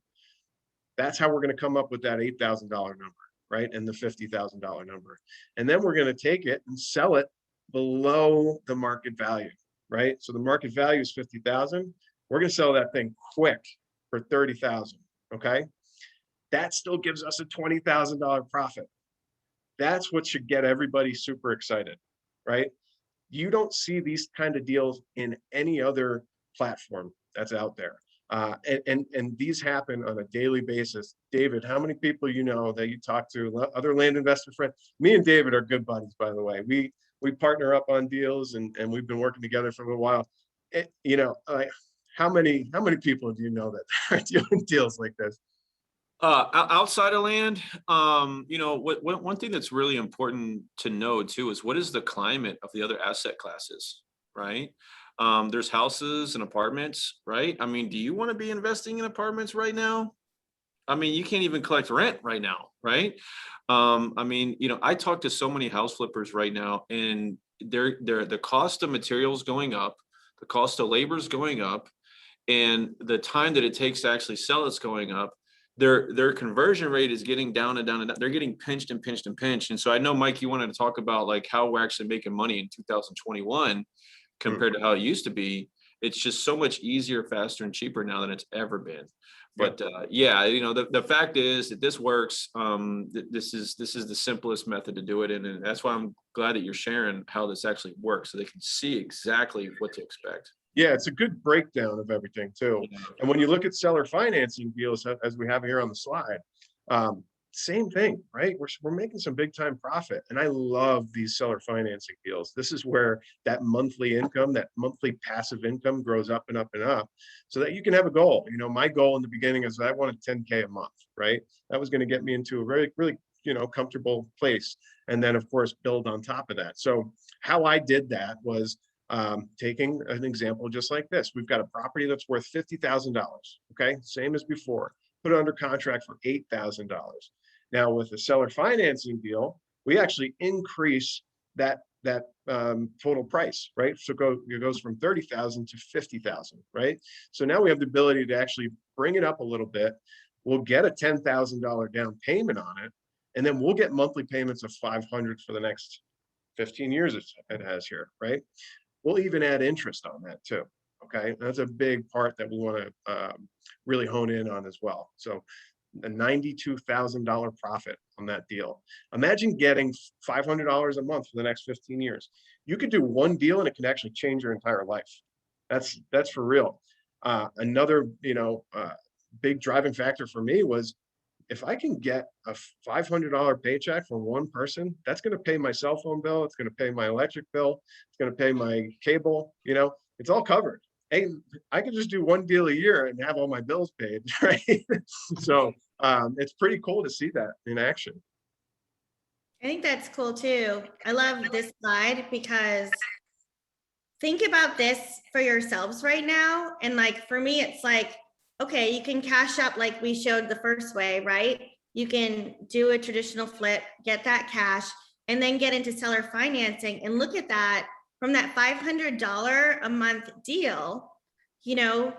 S5: that's how we're going to come up with that $8,000 number, right? And the $50,000 number. And then we're going to take it and sell it below the market value, right? So the market value is 50,000. We're going to sell that thing quick for 30,000, okay? That still gives us a $20,000 profit. That's what should get everybody super excited, right? You don't see these kind of deals in any other platform that's out there. And these happen on a daily basis. David, how many people you know that you talk to, other land investor friends? Me and David are good buddies, by the way. We partner up on deals, and we've been working together for a while. How many people do you know that are doing deals like this?
S7: Outside of land, one thing that's really important to know too is what is the climate of the other asset classes, right? There's houses and apartments, right? I mean, do you want to be investing in apartments right now? I mean, you can't even collect rent right now, right? I talk to so many house flippers right now, and the cost of materials going up, the cost of labor is going up, and the time that it takes to actually sell it's going up. Their conversion rate is getting down and down and down. They're getting pinched and pinched and pinched. And so I know, Mike, you wanted to talk about like how we're actually making money in 2021 compared to how it used to be. It's just so much easier, faster, and cheaper now than it's ever been. But yeah, you know, the fact is that this works. This is the simplest method to do it. And that's why I'm glad that you're sharing how this actually works so they can see exactly what to expect.
S5: Yeah, it's a good breakdown of everything too. And when you look at seller financing deals, as we have here on the slide, same thing, right? We're making some big time profit. And I love these seller financing deals. This is where that monthly income, that monthly passive income grows up and up and up so that you can have a goal. You know, my goal in the beginning is I wanted 10K a month, right? That was going to get me into a really, you know, comfortable place. And then of course, build on top of that. So how I did that was taking an example just like this. We've got a property that's worth $50,000. Okay, same as before. Put it under contract for $8,000. Now with the seller financing deal, we actually increase that total price, right? So it goes from 30,000 to 50,000, right? So now we have the ability to actually bring it up a little bit. We'll get a $10,000 down payment on it, and then we'll get monthly payments of 500 for the next 15 years it has here, right? We'll even add interest on that too. Okay, that's a big part that we want to really hone in on as well. So a $92,000 profit on that deal. Imagine getting $500 a month for the next 15 years. You could do one deal and it can actually change your entire life. That's for real. Another, you know, big driving factor for me was if I can get a $500 paycheck from one person, that's going to pay my cell phone bill. It's going to pay my electric bill. It's going to pay my cable. You know, it's all covered. Hey, I could just do one deal a year and have all my bills paid, right? So it's pretty cool to see that in action.
S6: I think that's cool too. I love this slide because think about this for yourselves right now. And like, for me, it's like, okay, you can cash up like we showed the first way, right? You can do a traditional flip, get that cash, and then get into seller financing. And look at that, from that $500 a month deal, you know,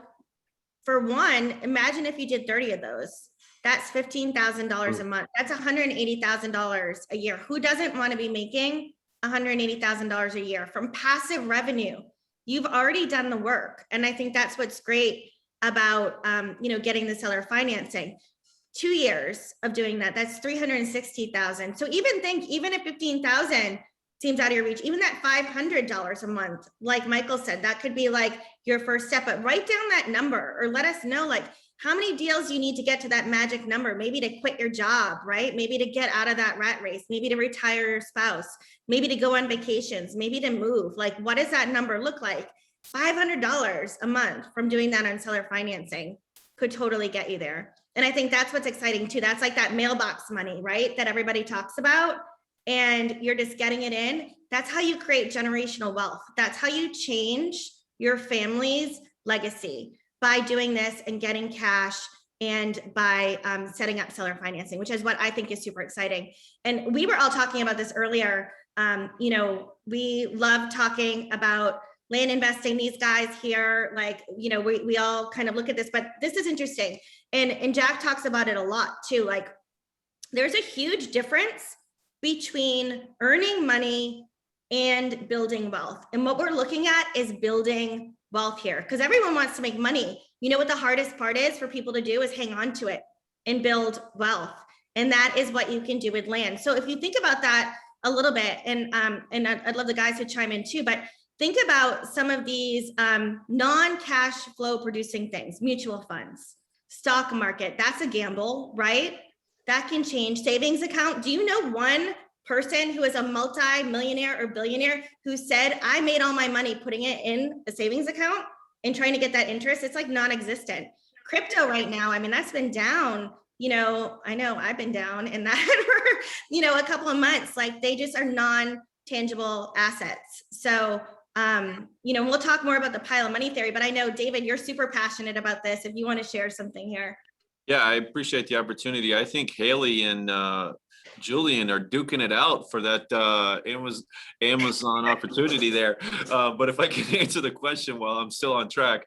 S6: for one, imagine if you did 30 of those. That's $15,000 a month. That's $180,000 a year. Who doesn't want to be making $180,000 a year from passive revenue? You've already done the work. And I think that's what's great about, you know, getting the seller financing. 2 years of doing that, that's 360,000. So even if 15,000 seems out of your reach, even that $500 a month, like Michael said, that could be like your first step, but write down that number or let us know like how many deals you need to get to that magic number, maybe to quit your job, right? Maybe to get out of that rat race, maybe to retire your spouse, maybe to go on vacations, maybe to move. Like, what does that number look like? $500 a month from doing that on seller financing could totally get you there. And I think that's what's exciting too. That's like that mailbox money, right? That everybody talks about. And you're just getting it in. That's how you create generational wealth. That's how you change your family's legacy, by doing this and getting cash and by setting up seller financing, which is what I think is super exciting. And we were all talking about this earlier. You know, we love talking about land investing. These guys here, like, you know, we all kind of look at this, but this is interesting. And Jack talks about it a lot too. Like, there's a huge difference between earning money and building wealth. And what we're looking at is building wealth here, because everyone wants to make money. You know what the hardest part is for people to do is hang on to it and build wealth. And that is what you can do with land. So if you think about that a little bit, and I'd love the guys to chime in too, but think about some of these non-cash flow producing things, mutual funds, stock market, that's a gamble, right? That can change. Savings account. Do you know one person who is a multi-millionaire or billionaire who said, I made all my money putting it in a savings account and trying to get that interest? It's like non-existent. Crypto right now, I mean, that's been down, you know, I know I've been down in that for, you know, a couple of months. Like, they just are non-tangible assets. So, you know, we'll talk more about the pile of money theory, but I know, David, you're super passionate about this. If you want to share something here.
S7: Yeah, I appreciate the opportunity. I think Haley and Julian are duking it out for that Amazon opportunity there. But if I can answer the question while I'm still on track.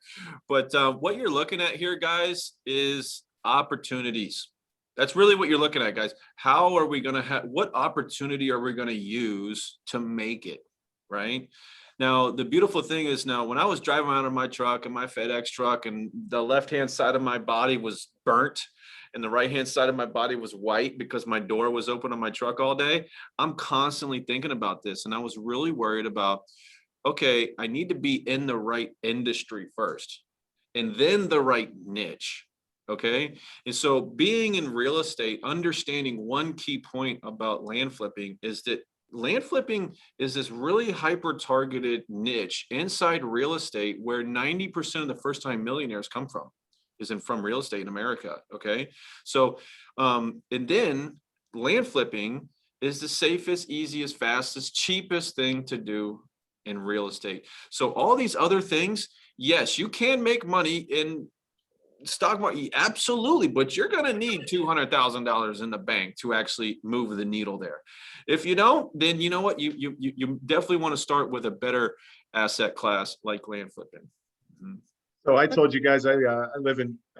S7: But what you're looking at here, guys, is opportunities. That's really what you're looking at, guys. How are we going to have, what opportunity are we going to use to make it, right? Now, the beautiful thing is now when I was driving around in my truck and my FedEx truck and the left-hand side of my body was burnt and the right-hand side of my body was white because my door was open on my truck all day, I'm constantly thinking about this. And I was really worried about, okay, I need to be in the right industry first and then the right niche. Okay. And so being in real estate, understanding one key point about land flipping is that land flipping is this really hyper targeted niche inside real estate where 90% of the first time millionaires come from from real estate in America. Okay. So, and then land flipping is the safest, easiest, fastest, cheapest thing to do in real estate. So all these other things, yes, you can make money in stock market, absolutely, but you're going to need $200,000 in the bank to actually move the needle there. If you don't, then you know what, you definitely want to start with a better asset class like land flipping. Mhm.
S5: So I told you guys, I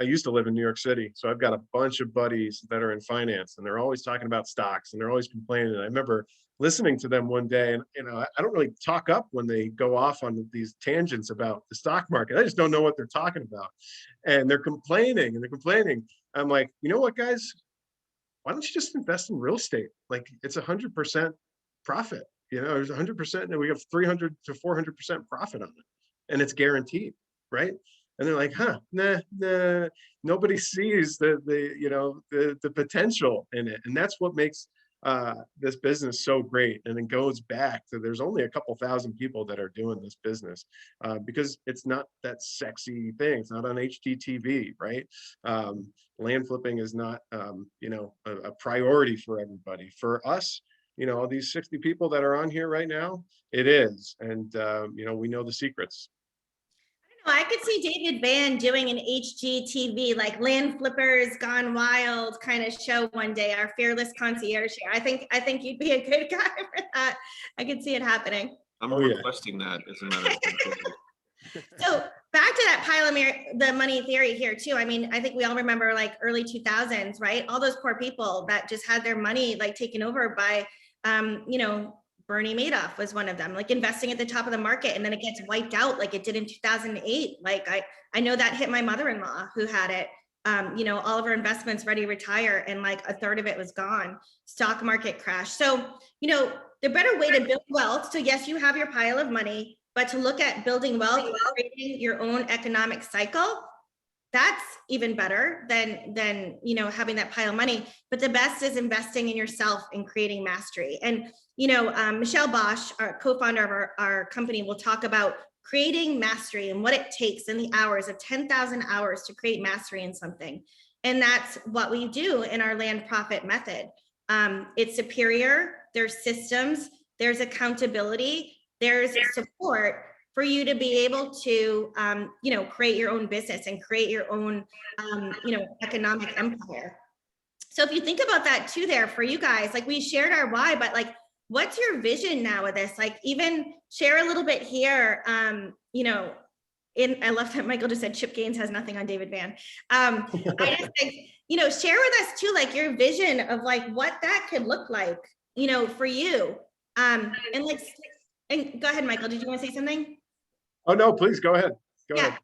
S5: used to live in New York City. So I've got a bunch of buddies that are in finance and they're always talking about stocks and they're always complaining. And I remember listening to them one day and, I don't really talk up when they go off on these tangents about the stock market. I just don't know what they're talking about. And they're complaining and they're complaining. I'm like, you know what, guys, why don't you just invest in real estate? Like it's 100% profit, there's 100% and we have 300 to 400% profit on it and it's guaranteed. Right. And they're like, nah, nobody sees the potential in it. And that's what makes this business so great. And it goes back to there's only a couple thousand people that are doing this business because it's not that sexy thing. It's not on HGTV, right? Land flipping is not, a priority for everybody. For us, these 60 people that are on here right now, it is. And, we know the secrets.
S6: I could see David Van doing an HGTV, like Land Flippers Gone Wild kind of show one day, our fearless concierge here. I think you'd be a good guy for that. I could see it happening.
S7: I'm requesting that as a matter of fact.
S6: So back to that pile of the money theory here too. I mean, I think we all remember like early 2000s, right? All those poor people that just had their money like taken over by, Bernie Madoff was one of them, like investing at the top of the market and then it gets wiped out like it did in 2008. Like I know that hit my mother-in-law who had it, all of her investments ready to retire and like a third of it was gone. Stock market crash. So, the better way to build wealth. So yes, you have your pile of money, but to look at building wealth, creating your own economic cycle, that's even better than having that pile of money. But the best is investing in yourself and creating mastery. And Michelle Bosch, our co-founder of our company, will talk about creating mastery and what it takes in the hours of 10,000 hours to create mastery in something. And that's what we do in our land profit method. It's superior. There's systems. There's accountability. There's support for you to be able to, create your own business and create your own, economic empire. So if you think about that too, there for you guys, like we shared our why, but like, what's your vision now with this? Like even share a little bit here, I love that Michael just said Chip Gaines has nothing on David Van. I just think, share with us too, like your vision of like what that could look like, for you. And go ahead, Michael, did you want to say something?
S5: Oh, no, please go ahead. Go ahead.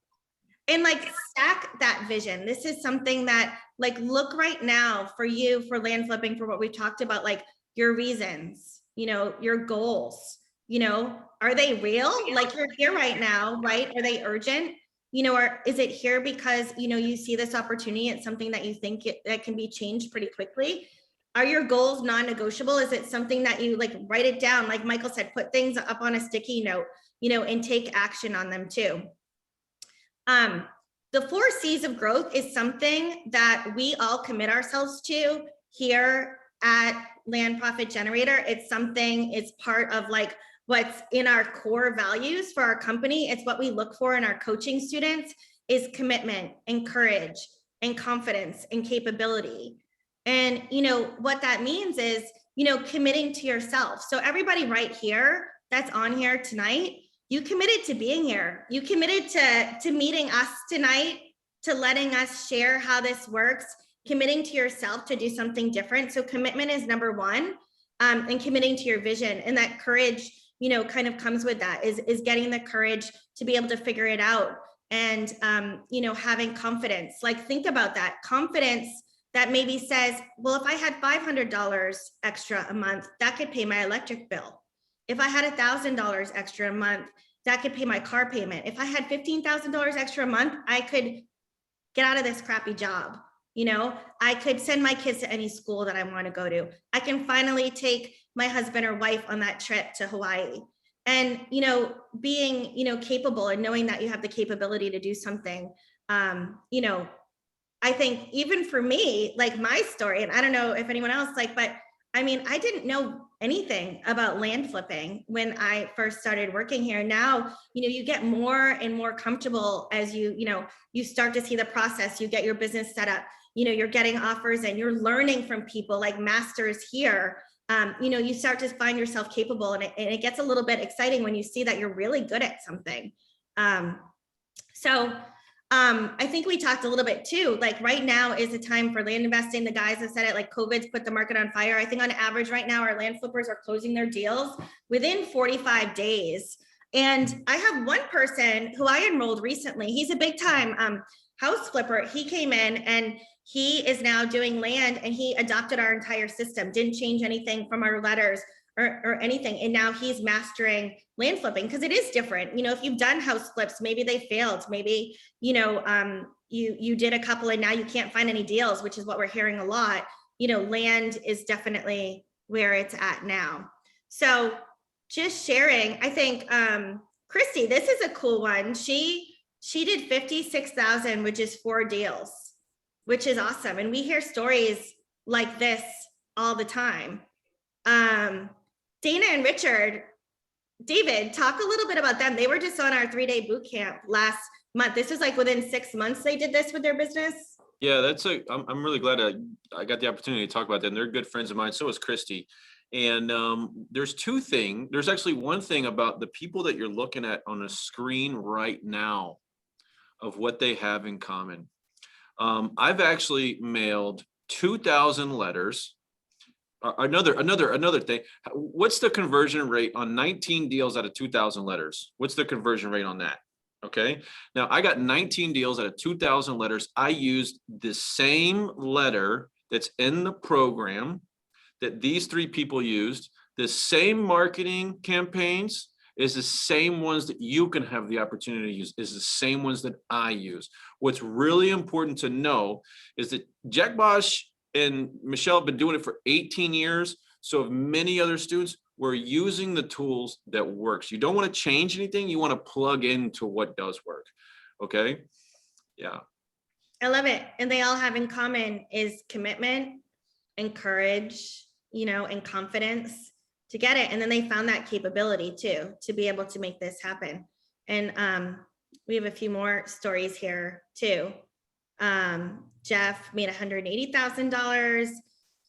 S6: And like stack that vision. This is something that like, look right now for you, for land flipping, for what we talked about, like your reasons, your goals, are they real? Like you're here right now, right? Are they urgent? Or is it here because, you see this opportunity? It's something that you think that can be changed pretty quickly. Are your goals non-negotiable? Is it something that you like write it down? Like Michael said, put things up on a sticky note, and take action on them too. The 4 C's of growth is something that we all commit ourselves to here at Land Profit Generator. It's part of like what's in our core values for our company. It's what we look for in our coaching students is commitment and courage and confidence and capability. And, what that means is, committing to yourself. So everybody right here that's on here tonight, you committed to being here. You committed to meeting us tonight, to letting us share how this works, committing to yourself to do something different. So commitment is number 1, and committing to your vision and that courage, kind of comes with that is getting the courage to be able to figure it out. And, having confidence, like think about that confidence that maybe says, well, if I had $500 extra a month, that could pay my electric bill. If I had $1,000 extra a month, that could pay my car payment. If I had $15,000 extra a month, I could get out of this crappy job. I could send my kids to any school that I want to go to. I can finally take my husband or wife on that trip to Hawaii. And, being, capable and knowing that you have the capability to do something, I think even for me, like my story, and I don't know if anyone else but I mean, I didn't know anything about land flipping when I first started working here. Now, you get more and more comfortable as you start to see the process, you get your business set up, you're getting offers and you're learning from people like masters here. You start to find yourself capable, and it gets a little bit exciting when you see that you're really good at something. I think we talked a little bit too, like right now is the time for land investing. The guys have said it, like COVID's put the market on fire. I think on average right now, our land flippers are closing their deals within 45 days. And I have one person who I enrolled recently. He's a big time house flipper. He came in and he is now doing land, and he adopted our entire system, didn't change anything from our letters or anything. And now he's mastering land flipping because it is different. If you've done house flips, maybe they failed, maybe, you did a couple and now you can't find any deals, which is what we're hearing a lot. Land is definitely where it's at now. So just sharing, I think, Christy, this is a cool one. She did 56,000, which is 4 deals, which is awesome. And we hear stories like this all the time. Dana and Richard, David, talk a little bit about them. They were just on our 3-day boot camp last month. This was like within 6 months they did this with their business.
S7: Yeah, I'm really glad I got the opportunity to talk about them. They're good friends of mine. So is Christy. And there's actually one thing about the people that you're looking at on the screen right now of what they have in common. I've actually mailed 2,000 letters. Another thing. What's the conversion rate on 19 deals out of 2,000 letters? What's the conversion rate on that? Okay. Now I got 19 deals out of 2,000 letters. I used the same letter that's in the program that these 3 people used. The same marketing campaigns is the same ones that you can have the opportunity to use, is the same ones that I use. What's really important to know is that Jack Bosch and Michelle have been doing it for 18 years. So have many other students. We're using the tools that works. You don't want to change anything. You want to plug into what does work. Okay. Yeah.
S6: I love it. And they all have in common is commitment and courage, and confidence to get it. And then they found that capability too, to be able to make this happen. And we have a few more stories here too. Jeff made $180,000.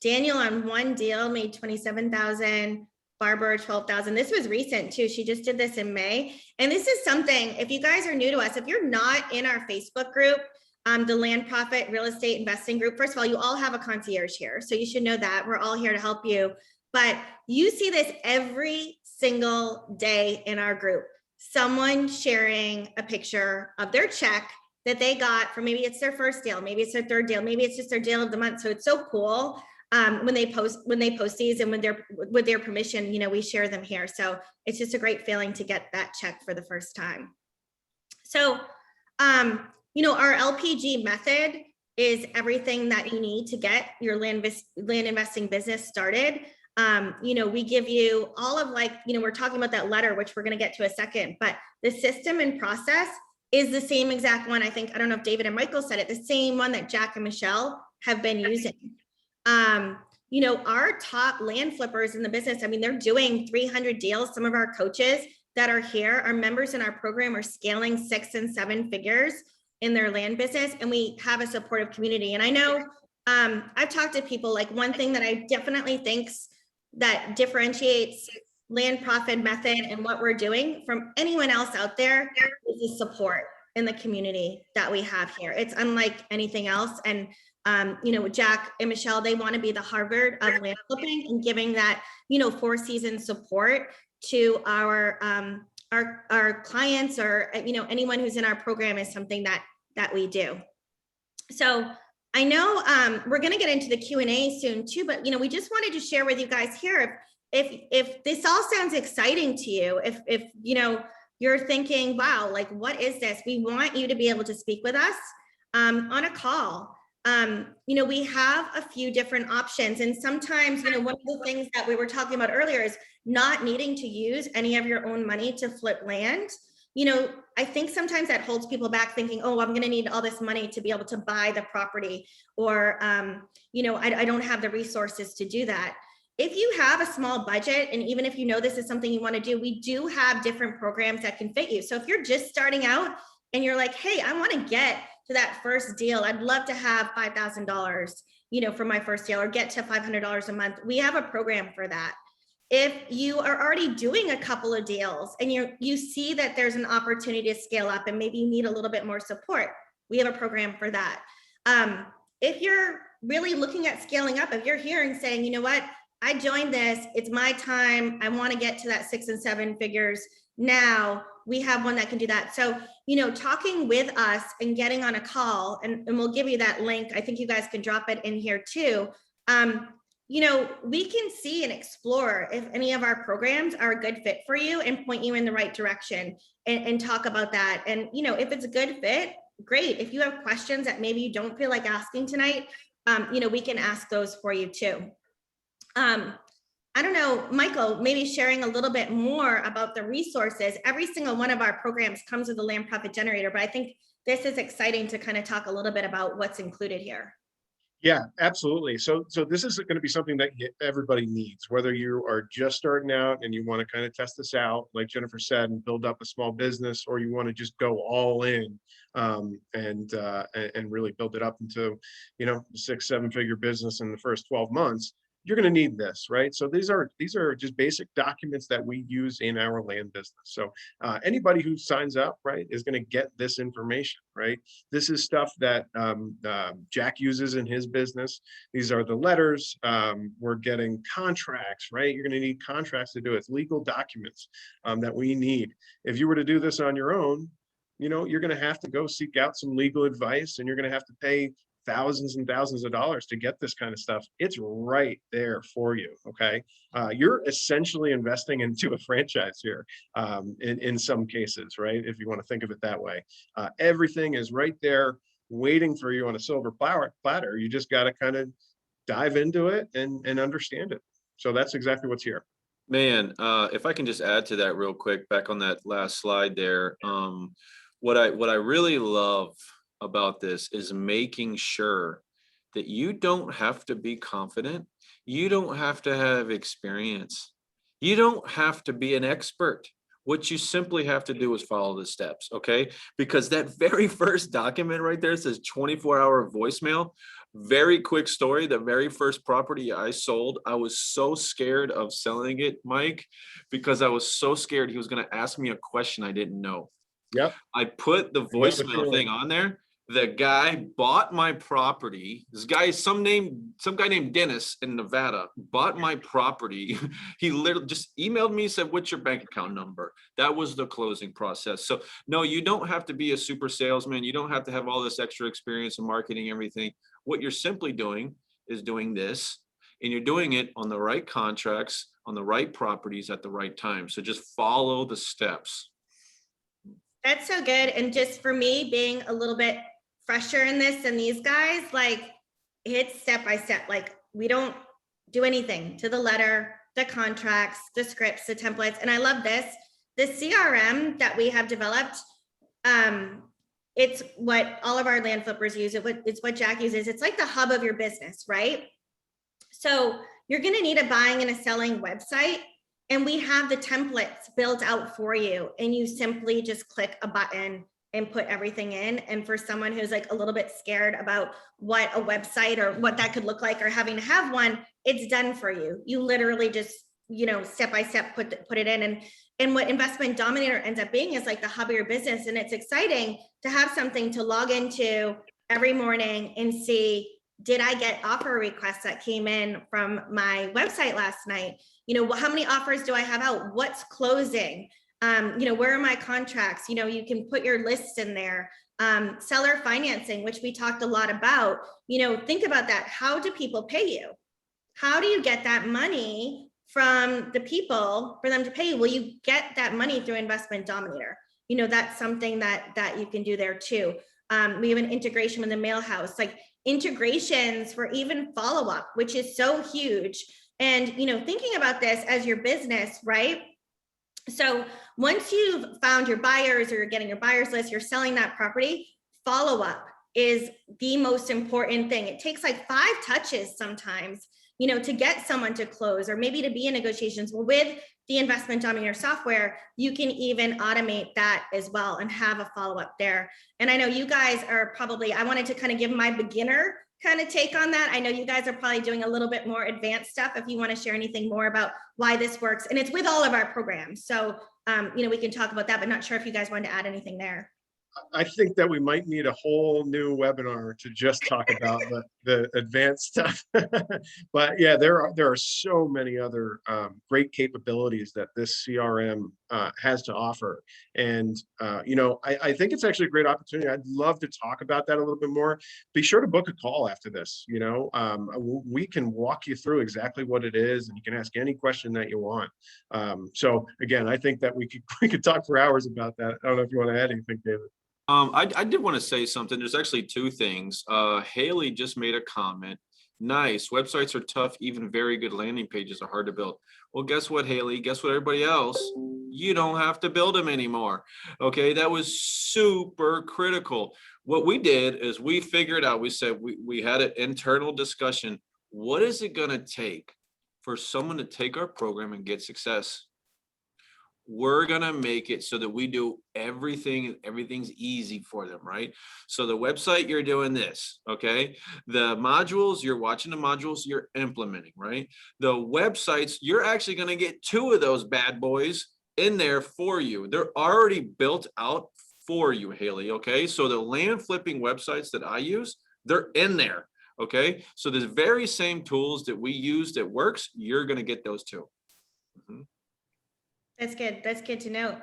S6: Daniel on one deal made $27,000. Barbara, $12,000. This was recent too. She just did this in May. And this is something, if you guys are new to us, if you're not in our Facebook group, the Land Profit Real Estate Investing Group, first of all, you all have a concierge here. So you should know that we're all here to help you. But you see this every single day in our group. Someone sharing a picture of their check that they got from, maybe it's their first deal, maybe it's their 3rd deal, maybe it's just their deal of the month. So it's so cool when they post these, and with their permission, we share them here. So it's just a great feeling to get that check for the first time. So, our LPG method is everything that you need to get your land investing business started. We give you all of we're talking about that letter, which we're going to get to a second, but the system and process is the same exact one. I don't know if David and Michael said it, the same one that Jack and Michelle have been using. Our top land flippers in the business, they're doing 300 deals. Some of our coaches that are here, our members in our program, are scaling 6 and 7 figures in their land business. And we have a supportive community. And I know I've talked to people, like one thing that I definitely think that differentiates Land Profit method and what we're doing from anyone else out there is the support in the community that we have here. It's unlike anything else. And Jack and Michelle, they want to be the Harvard of land flipping and giving that, 4-season support to our clients, or, you know, anyone who's in our program is something that we do. So I know we're going to get into the Q&A soon too, but, you know, we just wanted to share with you guys here, if this all sounds exciting to you, if you know, you're thinking, wow, like, what is this? We want you to be able to speak with us on a call. You know, we have a few different options, and sometimes, you know, one of the things that we were talking about earlier is not needing to use any of your own money to flip land. You know, I think sometimes that holds people back, thinking, oh, I'm going to need all this money to be able to buy the property, or, you know, I don't have the resources to do that. If you have a small budget, and even if you know this is something you want to do, we do have different programs that can fit you. So if you're just starting out and you're like, hey, I want to get to that first deal, I'd love to have $5,000, you know, for my first deal, or get to $500 a month, we have a program for that. If you are already doing a couple of deals and you see that there's an opportunity to scale up and maybe you need a little bit more support, we have a program for that. If you're really looking at scaling up, if you're here and saying, you know what, I joined this, it's my time, I want to get to that 6 and 7 figures now, we have one that can do that. So, you know, talking with us and getting on a call, and we'll give you that link. I think you guys can drop it in here too. You know, we can see and explore if any of our programs are a good fit for you and point you in the right direction, and talk about that. And, you know, if it's a good fit, great. If you have questions that maybe you don't feel like asking tonight, you know, we can ask those for you too. I don't know, Michael, maybe sharing a little bit more about the resources. Every single one of our programs comes with a land profit generator, but I think this is exciting to kind of talk a little bit about what's included here.
S5: Yeah, absolutely. So this is going to be something that everybody needs, whether you are just starting out and you want to kind of test this out, like Jennifer said, and build up a small business, or you want to just go all in and really build it up into, you know, 6-7 figure business in the first 12 months. You're going to need this, right? So these are just basic documents that we use in our land business. So anybody who signs up, right, is going to get this information, right? This is stuff that Jack uses in his business. These are the letters. We're getting contracts, right? You're going to need contracts to do it. Legal documents that we need. If you were to do this on your own, you know, you're going to have to go seek out some legal advice, and you're going to have to pay thousands and thousands of dollars to get this kind of stuff. It's right there for you. Okay. You're essentially investing into a franchise here in some cases, right? If you want to think of it that way, everything is right there waiting for you on a silver platter. You just got to kind of dive into it and understand it. So that's exactly what's here.
S7: Man, if I can just add to that real quick, back on that last slide there, what I really love about this is making sure that you don't have to be confident. You don't have to have experience. You don't have to be an expert. What you simply have to do is follow the steps, okay? Because that very first document right there says 24-hour voicemail. Very quick story. The very first property I sold, I was so scared of selling it, Mike, because I was so scared he was going to ask me a question I didn't know.
S5: Yep.
S7: I put the voicemail thing on there. The guy bought my property. This guy, some guy named Dennis in Nevada, bought my property. He literally just emailed me, said, "What's your bank account number?" That was the closing process. So no, you don't have to be a super salesman. You don't have to have all this extra experience in marketing, everything. What you're simply doing is doing this, and you're doing it on the right contracts, on the right properties at the right time. So just follow the steps.
S6: That's so good. And just for me, being a little bit fresher in this than these guys, like, it's step by step. Like, we don't do anything to the letter, the contracts, the scripts, the templates. And I love this. The CRM that we have developed, it's what all of our land flippers use. It's what Jack uses. It's like the hub of your business, right? So you're going to need a buying and a selling website. And we have the templates built out for you. And you simply just click a button and put everything in. And for someone who's like a little bit scared about what a website or what that could look like, or having to have one, it's done for you. You literally just, you know, step by step, put it in. And what Investment Dominator ends up being is like the hub of your business. And it's exciting to have something to log into every morning and see, did I get offer requests that came in from my website last night? How many offers do I have out? What's closing? Where are my contracts? You can put your lists in there. Seller financing, which we talked a lot about. Think about that. How do people pay you? How do you get that money from the people for them to pay you? Well, you get that money through Investment Dominator. That's something that you can do there too. We have an integration with the mail house, like integrations for even follow-up, which is so huge. And, thinking about this as your business, right? So once you've found your buyers or you're getting your buyers list, you're selling that property, follow-up is the most important thing. It takes like 5 touches sometimes, to get someone to close or maybe to be in negotiations. Well, with the Investment Dominator software, you can even automate that as well and have a follow-up there. And I know you guys are probably, I wanted to kind of give my beginner kind of take on that. I know you guys are probably doing a little bit more advanced stuff if you want to share anything more about why this works. And it's with all of our programs. So, we can talk about that, but not sure if you guys wanted to add anything there.
S5: I think that we might need a whole new webinar to just talk about the advanced stuff. But yeah, there are so many other great capabilities that this CRM has to offer. And, I think it's actually a great opportunity. I'd love to talk about that a little bit more. Be sure to book a call after this. We can walk you through exactly what it is, and you can ask any question that you want. So again, I think that we could talk for hours about that. I don't know if you want to add anything, David.
S7: I did want to say something. There's actually 2 things. Haley just made a comment. Nice. Websites are tough. Even very good landing pages are hard to build. Well, guess what, Haley? Guess what, everybody else? You don't have to build them anymore. Okay, that was super critical. What we did is we figured out, we said, we had an internal discussion. What is it going to take for someone to take our program and get success? We're going to make it so that we do everything's easy for them, right? So the website, you're doing this, okay? The modules, you're watching the modules, you're implementing, right? The websites, you're actually going to get 2 of those bad boys in there for you. They're already built out for you, Haley, okay? So the land flipping websites that I use, they're in there, okay? So the very same tools that we use that works, you're going to get those too. Mm-hmm.
S6: That's good. That's good to know.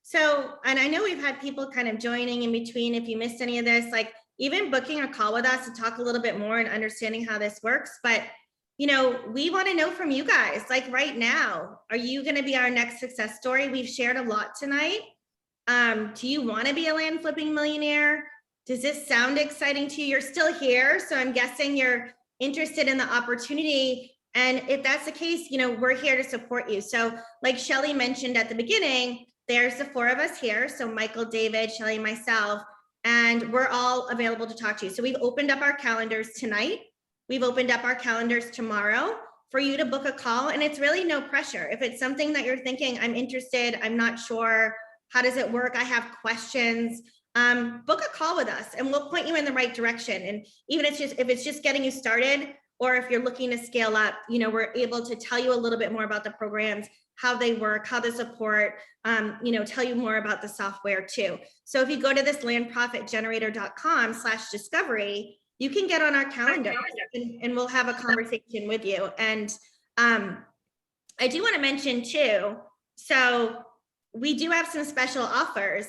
S6: So, and I know we've had people kind of joining in between. If you missed any of this, like even booking a call with us to talk a little bit more and understanding how this works. But, we want to know from you guys, like right now, are you going to be our next success story? We've shared a lot tonight. Do you want to be a land flipping millionaire? Does this sound exciting to you? You're still here, so I'm guessing you're interested in the opportunity. And if that's the case, we're here to support you. So like Shelly mentioned at the beginning, there's the 4 of us here. So Michael, David, Shelly, myself, and we're all available to talk to you. So we've opened up our calendars tonight. We've opened up our calendars tomorrow for you to book a call. And it's really no pressure. If it's something that you're thinking, I'm interested, I'm not sure, how does it work? I have questions. Book a call with us and we'll point you in the right direction. And even if it's just getting you started, or if you're looking to scale up, we're able to tell you a little bit more about the programs, how they work, how they support, tell you more about the software too. So if you go to this landprofitgenerator.com/discovery, you can get on our calendar and we'll have a conversation with you. And I do want to mention too, so we do have some special offers.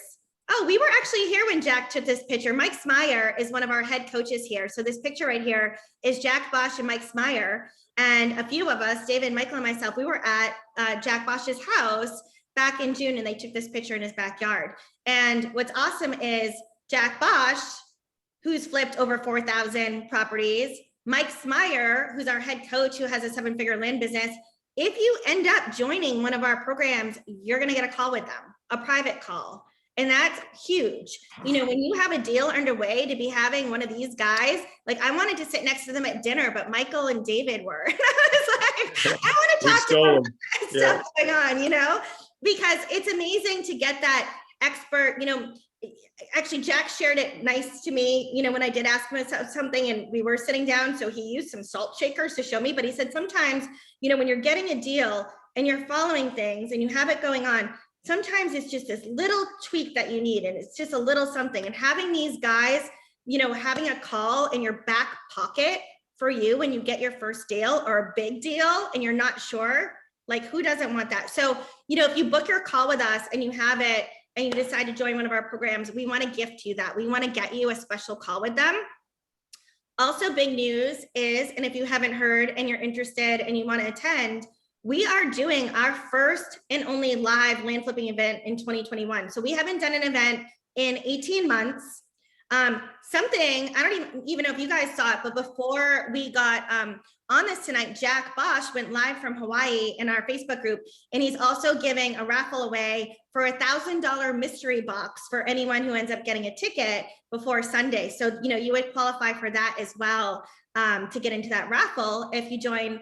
S6: Oh, we were actually here when Jack took this picture. Mike Smyer is one of our head coaches here. So this picture right here is Jack Bosch and Mike Smyer. And a few of us, David, Michael, and myself, we were at Jack Bosch's house back in June, and they took this picture in his backyard. And what's awesome is Jack Bosch, who's flipped over 4,000 properties, Mike Smyer, who's our head coach, who has a 7-figure land business. If you end up joining one of our programs, you're going to get a call with them, a private call. And that's huge. When you have a deal underway, to be having one of these guys, like I wanted to sit next to them at dinner, but Michael and David were. I was like, I want to talk to them. Stuff going on, because it's amazing to get that expert, actually Jack shared it nice to me, when I did ask him something and we were sitting down, so he used some salt shakers to show me, but he said sometimes, when you're getting a deal and you're following things and you have it going on, sometimes it's just this little tweak that you need, and it's just a little something. And having these guys having a call in your back pocket for you when you get your first deal or a big deal and you're not sure, like who doesn't want that? So, if you book your call with us and you have it and you decide to join one of our programs, we want to gift you that. We want to get you a special call with them. Also, big news is, and if you haven't heard and you're interested and you want to attend, we are doing our first and only live land flipping event in 2021. So we haven't done an event in 18 months. Something, I don't even know if you guys saw it, but before we got on this tonight, Jack Bosch went live from Hawaii in our Facebook group, and he's also giving a raffle away for $1,000 mystery box for anyone who ends up getting a ticket before Sunday. So, you would qualify for that as well to get into that raffle if you join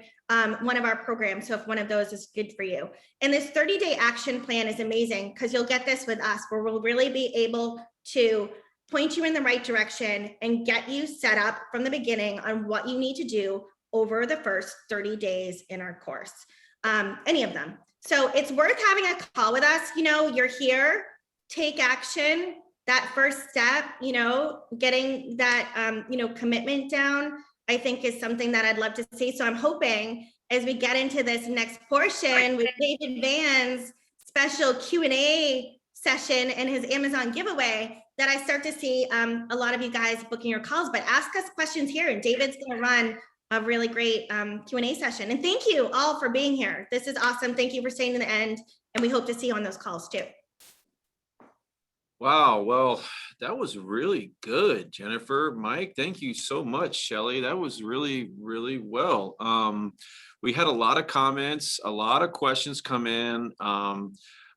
S6: one of our programs. So if one of those is good for you. And this 30-day action plan is amazing because you'll get this with us, where we'll really be able to point you in the right direction and get you set up from the beginning on what you need to do over the first 30 days in our course, any of them. So it's worth having a call with us. You're here, take action. That first step, getting that, commitment down, I think is something that I'd love to see. So I'm hoping as we get into this next portion with David Van's special Q&A session and his Amazon giveaway, that I start to see a lot of you guys booking your calls, but ask us questions here, and David's going to run a really great Q&A session. And thank you all for being here. This is awesome. Thank you for staying to the end, and we hope to see you on those calls too.
S7: Wow, well, that was really good, Jennifer. Mike, thank you so much. Shelley, that was really, really well. We had a lot of comments, a lot of questions come in.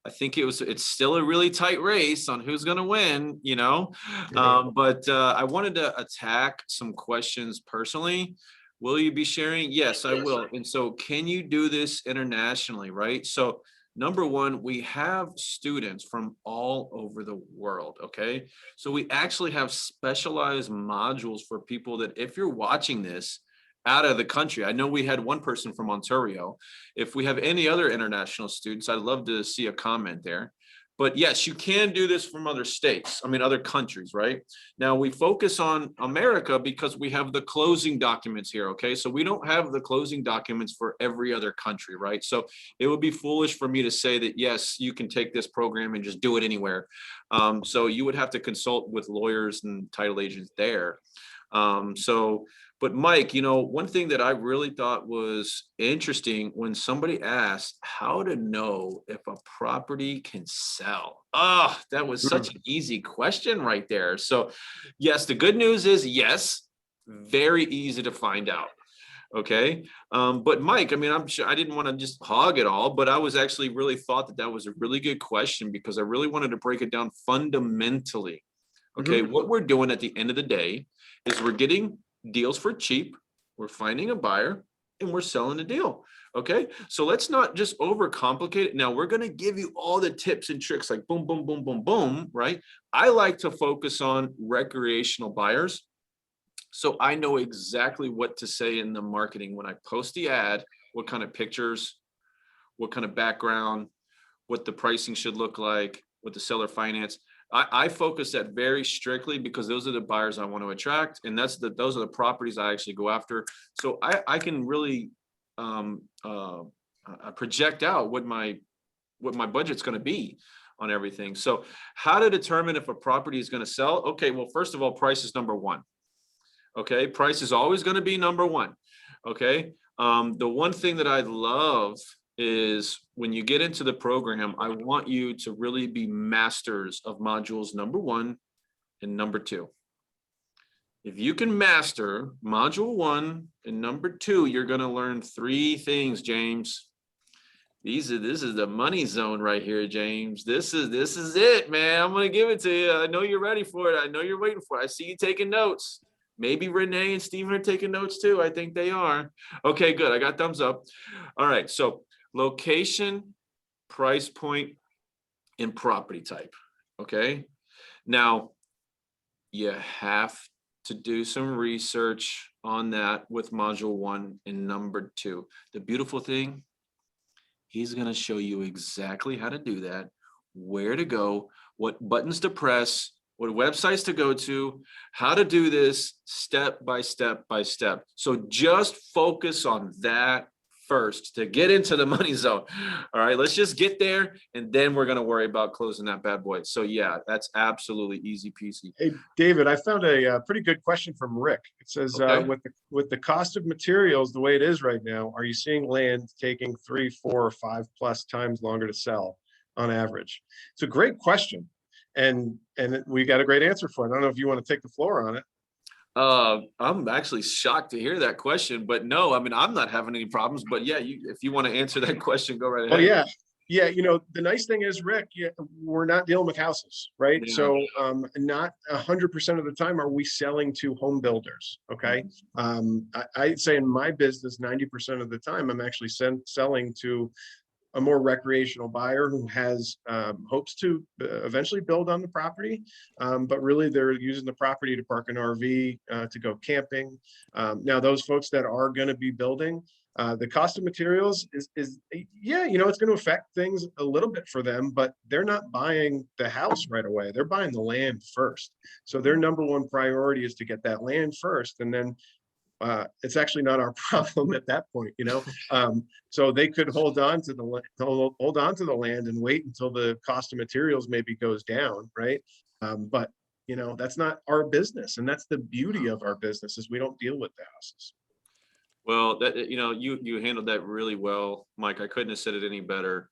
S7: I think it's still a really tight race on who's going to win, but I wanted to attack some questions personally. Will you be sharing? Yes, I will. And so can you do this internationally, right? So number one, we have students from all over the world, okay? So we actually have specialized modules for people that if you're watching this out of the country, I know we had one person from Ontario. If we have any other international students, I'd love to see a comment there. But yes, you can do this from other states, other countries, right? Now we focus on America because we have the closing documents here, okay? So we don't have the closing documents for every other country, right? So it would be foolish for me to say that, yes, you can take this program and just do it anywhere. So you would have to consult with lawyers and title agents there. But Mike, one thing that I really thought was interesting when somebody asked how to know if a property can sell. Oh, that was such an easy question right there. So yes, the good news is yes, very easy to find out. Okay. But Mike, I'm sure I didn't want to just hog it all, but I was actually really thought that was a really good question because I really wanted to break it down fundamentally. Okay. What we're doing at the end of the day is we're getting deals for cheap, we're finding a buyer, and we're selling the deal. Okay, so let's not just overcomplicate it. Now we're going to give you all the tips and tricks like boom, boom, boom, boom, boom, right? I like to focus on recreational buyers. So I know exactly what to say in the marketing when I post the ad, what kind of pictures, what kind of background, what the pricing should look like, what the seller finance. I focus that very strictly because those are the buyers I want to attract, and those are the properties I actually go after. So I can really project out what my budget's going to be on everything. So how to determine if a property is going to sell? Okay, well, first of all, price is number one. Okay, price is always going to be number one. Okay, the one thing that I love is when you get into the program, I want you to really be masters of modules number 1 and number 2. If you can master module 1 and number 2, you're going to learn 3 things, James. This is the money zone right here, James. This is it, man. I'm going to give it to you. I know you're ready for it. I know you're waiting for it. I see you taking notes. Maybe Renee and Stephen are taking notes too. I think they are. Okay, good. I got thumbs up. All right. So location, price point, and property type. Okay. Now you have to do some research on that with module 1 and number 2. The beautiful thing, he's going to show you exactly how to do that, where to go, what buttons to press, what websites to go to, how to do this step by step by step. So just focus on that first to get into the money zone. All right, let's just get there, and then we're going to worry about closing that bad boy. So yeah, that's absolutely easy peasy.
S5: Hey, David, I found a pretty good question from Rick. It says,
S7: Okay.
S5: with the cost of materials the way it is right now, are you seeing land taking 3, 4, or 5+ times longer to sell on average? It's a great question, and we got a great answer for it. I don't know if you want to take the floor on it.
S7: I'm actually shocked to hear that question, but no, I mean, I'm not having any problems, but yeah, if you want to answer that question, go right ahead.
S5: Oh, yeah. Yeah, you know, the nice thing is, Rick, we're not dealing with houses, right?
S7: Yeah.
S5: So not 100% of the time are we selling to home builders, okay? I'd say in my business, 90% of the time, I'm actually selling to a more recreational buyer who has hopes to eventually build on the property, but really they're using the property to park an RV, to go camping. Now, those folks that are going to be building, the cost of materials is yeah, you know, it's going to affect things a little bit for them, but they're not buying the house right away. They're buying the land first. So their number one priority is to get that land first, and then it's actually not our problem at that point, you know. So they could hold on to the land and wait until the cost of materials maybe goes down, right? But you know, that's not our business, and that's the beauty of our business, is we don't deal with the houses.
S7: Well, that, you know, you handled that really well, Mike. I couldn't have said it any better.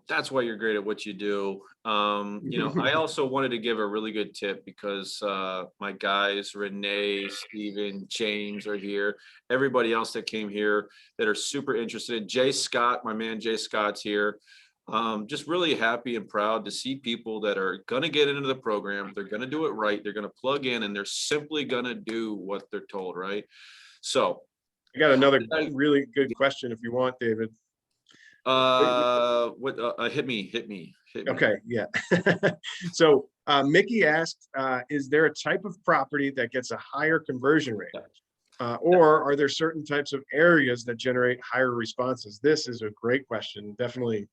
S7: That's why you're great at what you do. You know, I also wanted to give a really good tip because my guys, Renee, Steven, James are here. Everybody else that came here that are super interested. Jay Scott, my man Jay Scott's here. Just really happy and proud to see people that are going to get into the program. They're going to do it right. They're going to plug in, and they're simply going to do what they're told, right? So
S5: I got another really good question if you want, David.
S7: hit me.
S5: Okay, yeah. So Mickey asked, is there a type of property that gets a higher conversion rate? Or are there certain types of areas that generate higher responses? This is a great question. Definitely.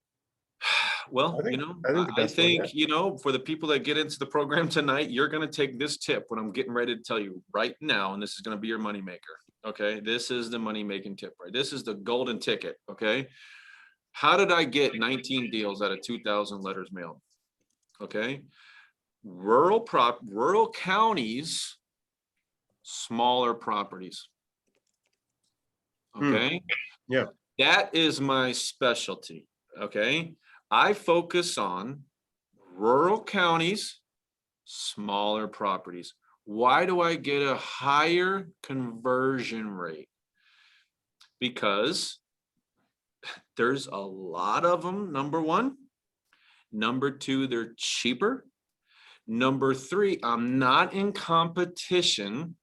S7: Well,
S5: I think-
S7: you know,
S5: I think the
S7: I
S5: best one,
S7: think, you know, for the people that get into the program tonight, you're going to take this tip, what I'm getting ready to tell you right now, and this is going to be your moneymaker. Okay. This is the money making tip, right? This is the golden ticket. Okay. How did I get 19 deals out of 2,000 letters mailed? Okay. Rural counties, smaller properties. Okay.
S5: Yeah.
S7: That is my specialty. Okay. I focus on rural counties, smaller properties. Why do I get a higher conversion rate? Because there's a lot of them, number one. Number two, they're cheaper. Number three, I'm not in competition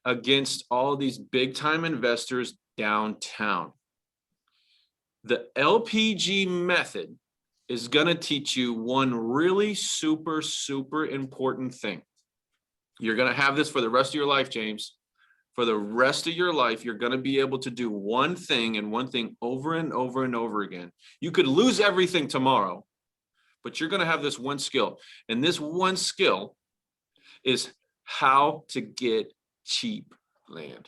S7: against all these big time investors downtown. The LPG method is going to teach you one really super important thing. You're going to have this for the rest of your life, James. For the rest of your life, you're going to be able to do one thing and one thing over and over and over again. You could lose everything tomorrow, but you're going to have this one skill. And this one skill is how to get cheap land.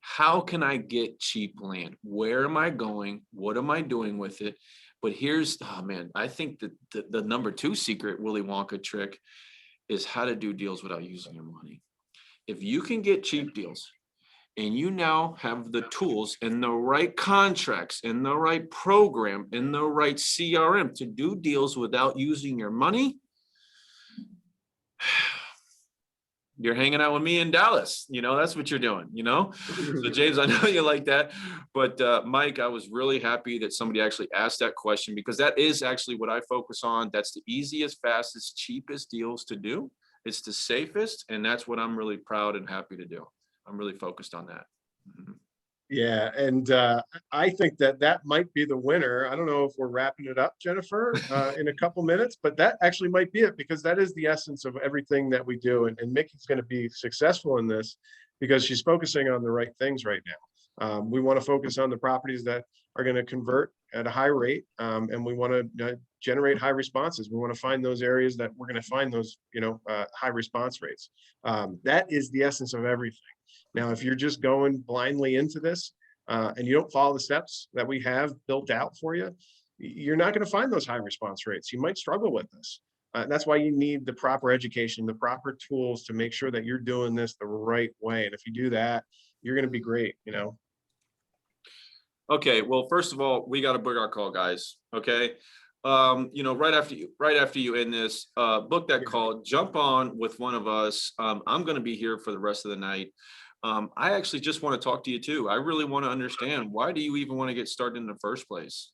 S7: How can I get cheap land? Where am I going? What am I doing with it? But here's, oh man, I think that the number two secret Willy Wonka trick is how to do deals without using your money. If you can get cheap deals and you now have the tools and the right contracts and the right program and the right CRM to do deals without using your money, you're hanging out with me in Dallas. You know, that's what you're doing, you know? So James, I know you like that, but Mike, I was really happy that somebody actually asked that question, because that is actually what I focus on. That's the easiest, fastest, cheapest deals to do. It's the safest, and that's what I'm really proud and happy to do. I'm really focused on that. Mm-hmm.
S5: Yeah, and I think that might be the winner. I don't know if we're wrapping it up, Jennifer, in a couple minutes, but that actually might be it, because that is the essence of everything that we do. And Mickey's going to be successful in this because she's focusing on the right things right We want to focus on the properties that are going to convert at a high rate, and we want to generate high responses. We want to find those areas that we're going to find those, high response rates. That is the essence of everything. Now, if you're just going blindly into this and you don't follow the steps that we have built out for you, you're not going to find those high response rates. You might struggle with this. That's why you need the proper education, the proper tools to make sure that you're doing this the right way. And if you do that, you're going to be great,
S7: Okay, well, first of all, we got to book our call, guys. Okay. Right after you end this, book that call, jump on with one of us. I'm going to be here for the rest of the night. I actually just want to talk to you too. I really want to understand, why do you even want to get started in the first place?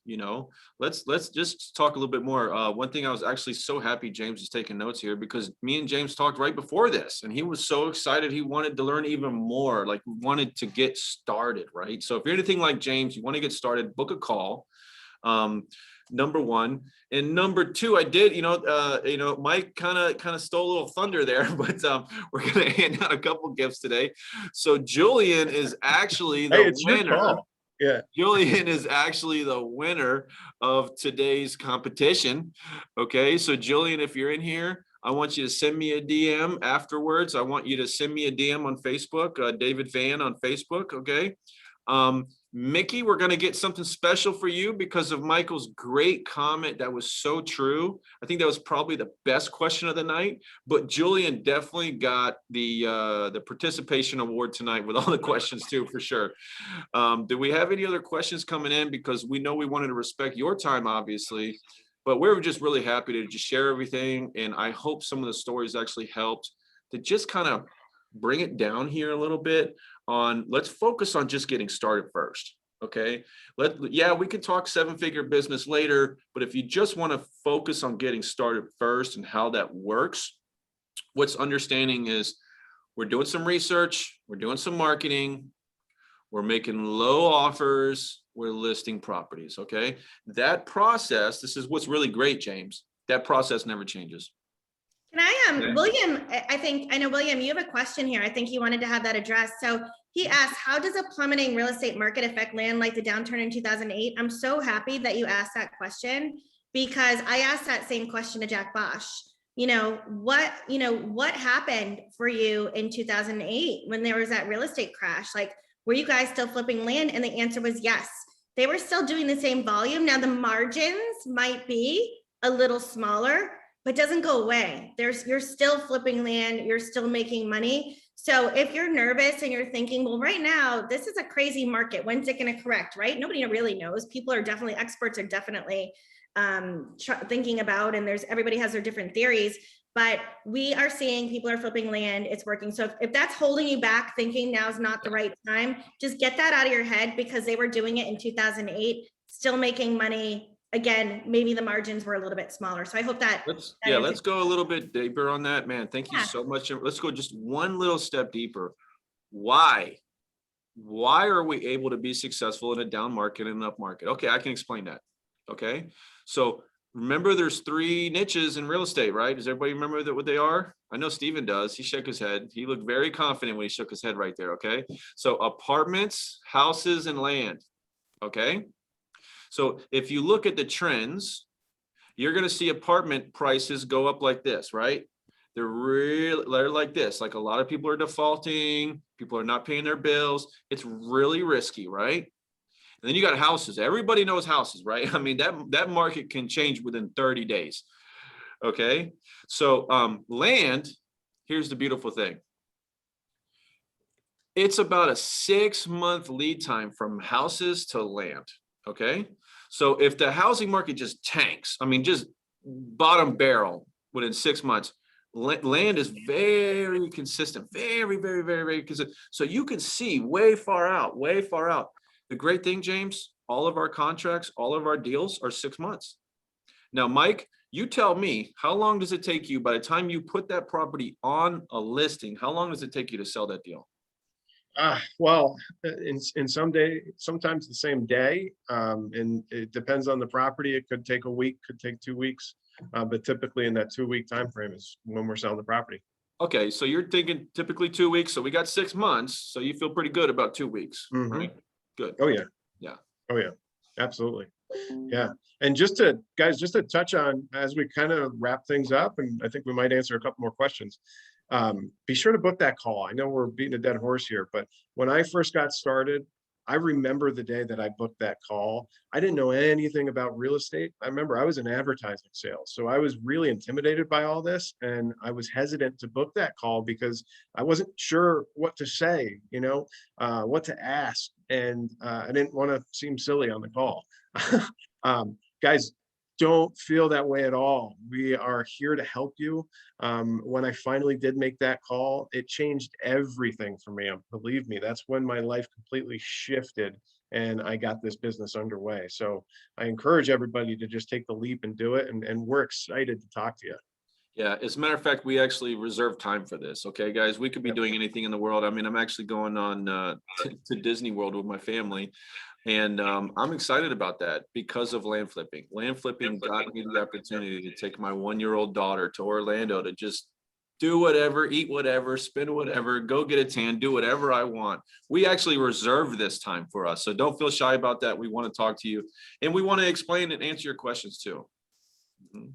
S7: Let's just talk a little bit more. One thing I was actually so happy James is taking notes here, because me and James talked right before this, and he was so excited. He wanted to learn even more, like wanted to get started, right? So if you're anything like James, you want to get started, book a call. Number one. And number two, I did, Mike kind of stole a little thunder there, but we're going to hand out a couple gifts today. So Julian is actually the
S5: it's your
S7: winner.
S5: call. Yeah.
S7: Julian is actually the winner of today's competition. Okay. So Julian, if you're in here, I want you to send me a DM afterwards. I want you to send me a DM on Facebook, David Van on Facebook. Okay. Mickey, we're going to get something special for you because of Michael's great comment. That was so true. I think that was probably the best question of the night, but Julian definitely got the participation award tonight with all the questions too, for sure. Do we have any other questions coming in? Because we know we wanted to respect your time, obviously, but we're just really happy to just share everything. And I hope some of the stories actually helped to just kind of bring it down here a little bit on, let's focus on just getting started first. Okay. We can talk 7-figure business later, but if you just want to focus on getting started first and how that works, what's understanding is we're doing some research, we're doing some marketing, we're making low offers, we're listing properties. Okay. That process, this is what's really great, James. That process never changes.
S6: Can I, William, I know, William, you have a question here. I think you wanted to have that addressed. So he asked, how does a plummeting real estate market affect land like the downturn in 2008? I'm so happy that you asked that question, because I asked that same question to Jack Bosch. What happened for you in 2008 when there was that real estate crash? Like, were you guys still flipping land? And the answer was yes. They were still doing the same volume. Now the margins might be a little smaller, but doesn't go away. You're still flipping land, you're still making money. So if you're nervous and you're thinking, well, right now, this is a crazy market, when's it gonna correct, right? Nobody really knows. Experts are definitely thinking about, and everybody has their different theories, but we are seeing people are flipping land, it's working. So if that's holding you back, thinking now's not the right time, just get that out of your head, because they were doing it in 2008, still making money. Again, maybe the margins were a little bit smaller. So I hope that.
S7: Let's go a little bit deeper on that, man. Thank you so much. Let's go just one little step deeper. Why are we able to be successful in a down market and an up market? Okay, I can explain that. Okay, so remember, there's 3 niches in real estate, right? Does everybody remember what they are? I know Steven does. He shook his head. He looked very confident when he shook his head right there. Okay, so apartments, houses, and land. Okay. So if you look at the trends, you're going to see apartment prices go up like this, right? They're like this. Like, a lot of people are defaulting. People are not paying their bills. It's really risky, right? And then you got houses. Everybody knows houses, right? I mean, that market can change within 30 days. Okay. So land, here's the beautiful thing. It's about a 6-month lead time from houses to land. Okay. So if the housing market just tanks, I mean, just bottom barrel within 6 months, land is very consistent, very, very, very, very consistent. So you can see way far out. The great thing, James, all of our contracts, all of our deals are 6 months. Now, Mike, you tell me, how long does it take you by the time you put that property on a listing? How long does it take you to sell that deal?
S5: Well, sometimes the same day, and it depends on the property. It could take a week, could take 2 weeks, but typically in that 2-week time frame is when we're selling the property.
S7: Okay, so you're thinking typically 2 weeks. So we got 6 months. So you feel pretty good about 2 weeks, right? Good.
S5: Oh, yeah.
S7: Yeah.
S5: Oh, yeah, absolutely. Yeah. And just to, guys, just to touch on, as we kind of wrap things up, and I think we might answer a couple more questions. Be sure to book that call. I know we're beating a dead horse here, but when I first got started, I remember the day that I booked that call. I didn't know anything about real estate. I remember I was in advertising sales. So I was really intimidated by all this. And I was hesitant to book that call because I wasn't sure what to say, you know, what to ask. And I didn't want to seem silly on the call. Guys, don't feel that way at all. We are here to help you. When I finally did make that call, it changed everything for me. Believe me, that's when my life completely shifted and I got this business underway. So I encourage everybody to just take the leap and do it. And we're excited to talk to you.
S7: Yeah, as a matter of fact, we actually reserved time for this. Okay, guys, we could be
S5: Yep.
S7: doing anything in the world. I mean, I'm actually going on to Disney World with my family. And I'm excited about that because of land flipping. Land flipping got me the opportunity to take my 1-year-old daughter to Orlando to just do whatever, eat whatever, spend whatever, go get a tan, do whatever I want. We actually reserved this time for us. So don't feel shy about that. We want to talk to you and we want to explain and answer your questions too. Mhm.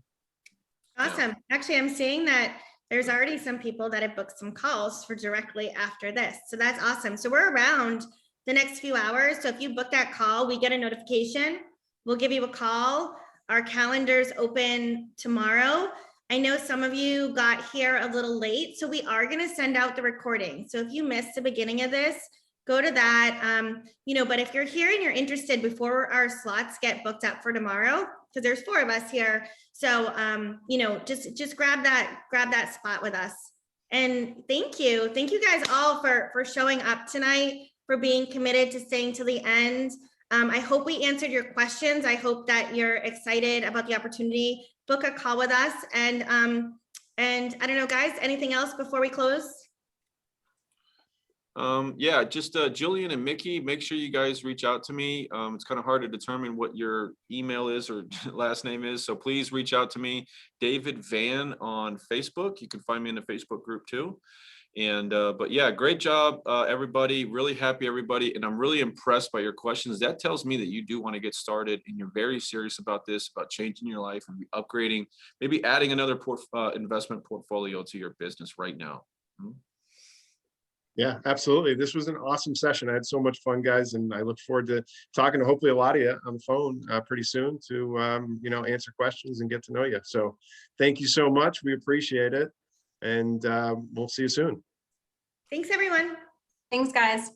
S6: Awesome. Actually, I'm seeing that there's already some people that have booked some calls for directly after this. So that's awesome. So we're around the next few hours. So if you book that call, we get a notification. We'll give you a call. Our calendar's open tomorrow. I know some of you got here a little late, so we are going to send out the recording. So if you missed the beginning of this, go to that. You know, but if you're here and you're interested before our slots get booked up for tomorrow, because there's 4 of us here. So, you know, just grab that spot with us. And thank you guys all for showing up tonight, for being committed to staying till the end. I hope we answered your questions. I hope that you're excited about the opportunity. Book a call with us. And I don't know, guys, anything else before we close?
S7: Yeah, just Jillian and Mickey, make sure you guys reach out to me. It's kind of hard to determine what your email is or last name is. So please reach out to me, David Van on Facebook. You can find me in the Facebook group too. And but yeah, great job, everybody. Really happy, everybody. And I'm really impressed by your questions. That tells me that you do want to get started and you're very serious about this, about changing your life and upgrading, maybe adding another investment portfolio to your business right now.
S5: Yeah, absolutely. This was an awesome session. I had so much fun, guys, and I look forward to talking to hopefully a lot of you on the phone pretty soon to you know, answer questions and get to know you. So thank you so much. We appreciate it. And we'll see you soon.
S6: Thanks, everyone.
S1: Thanks, guys.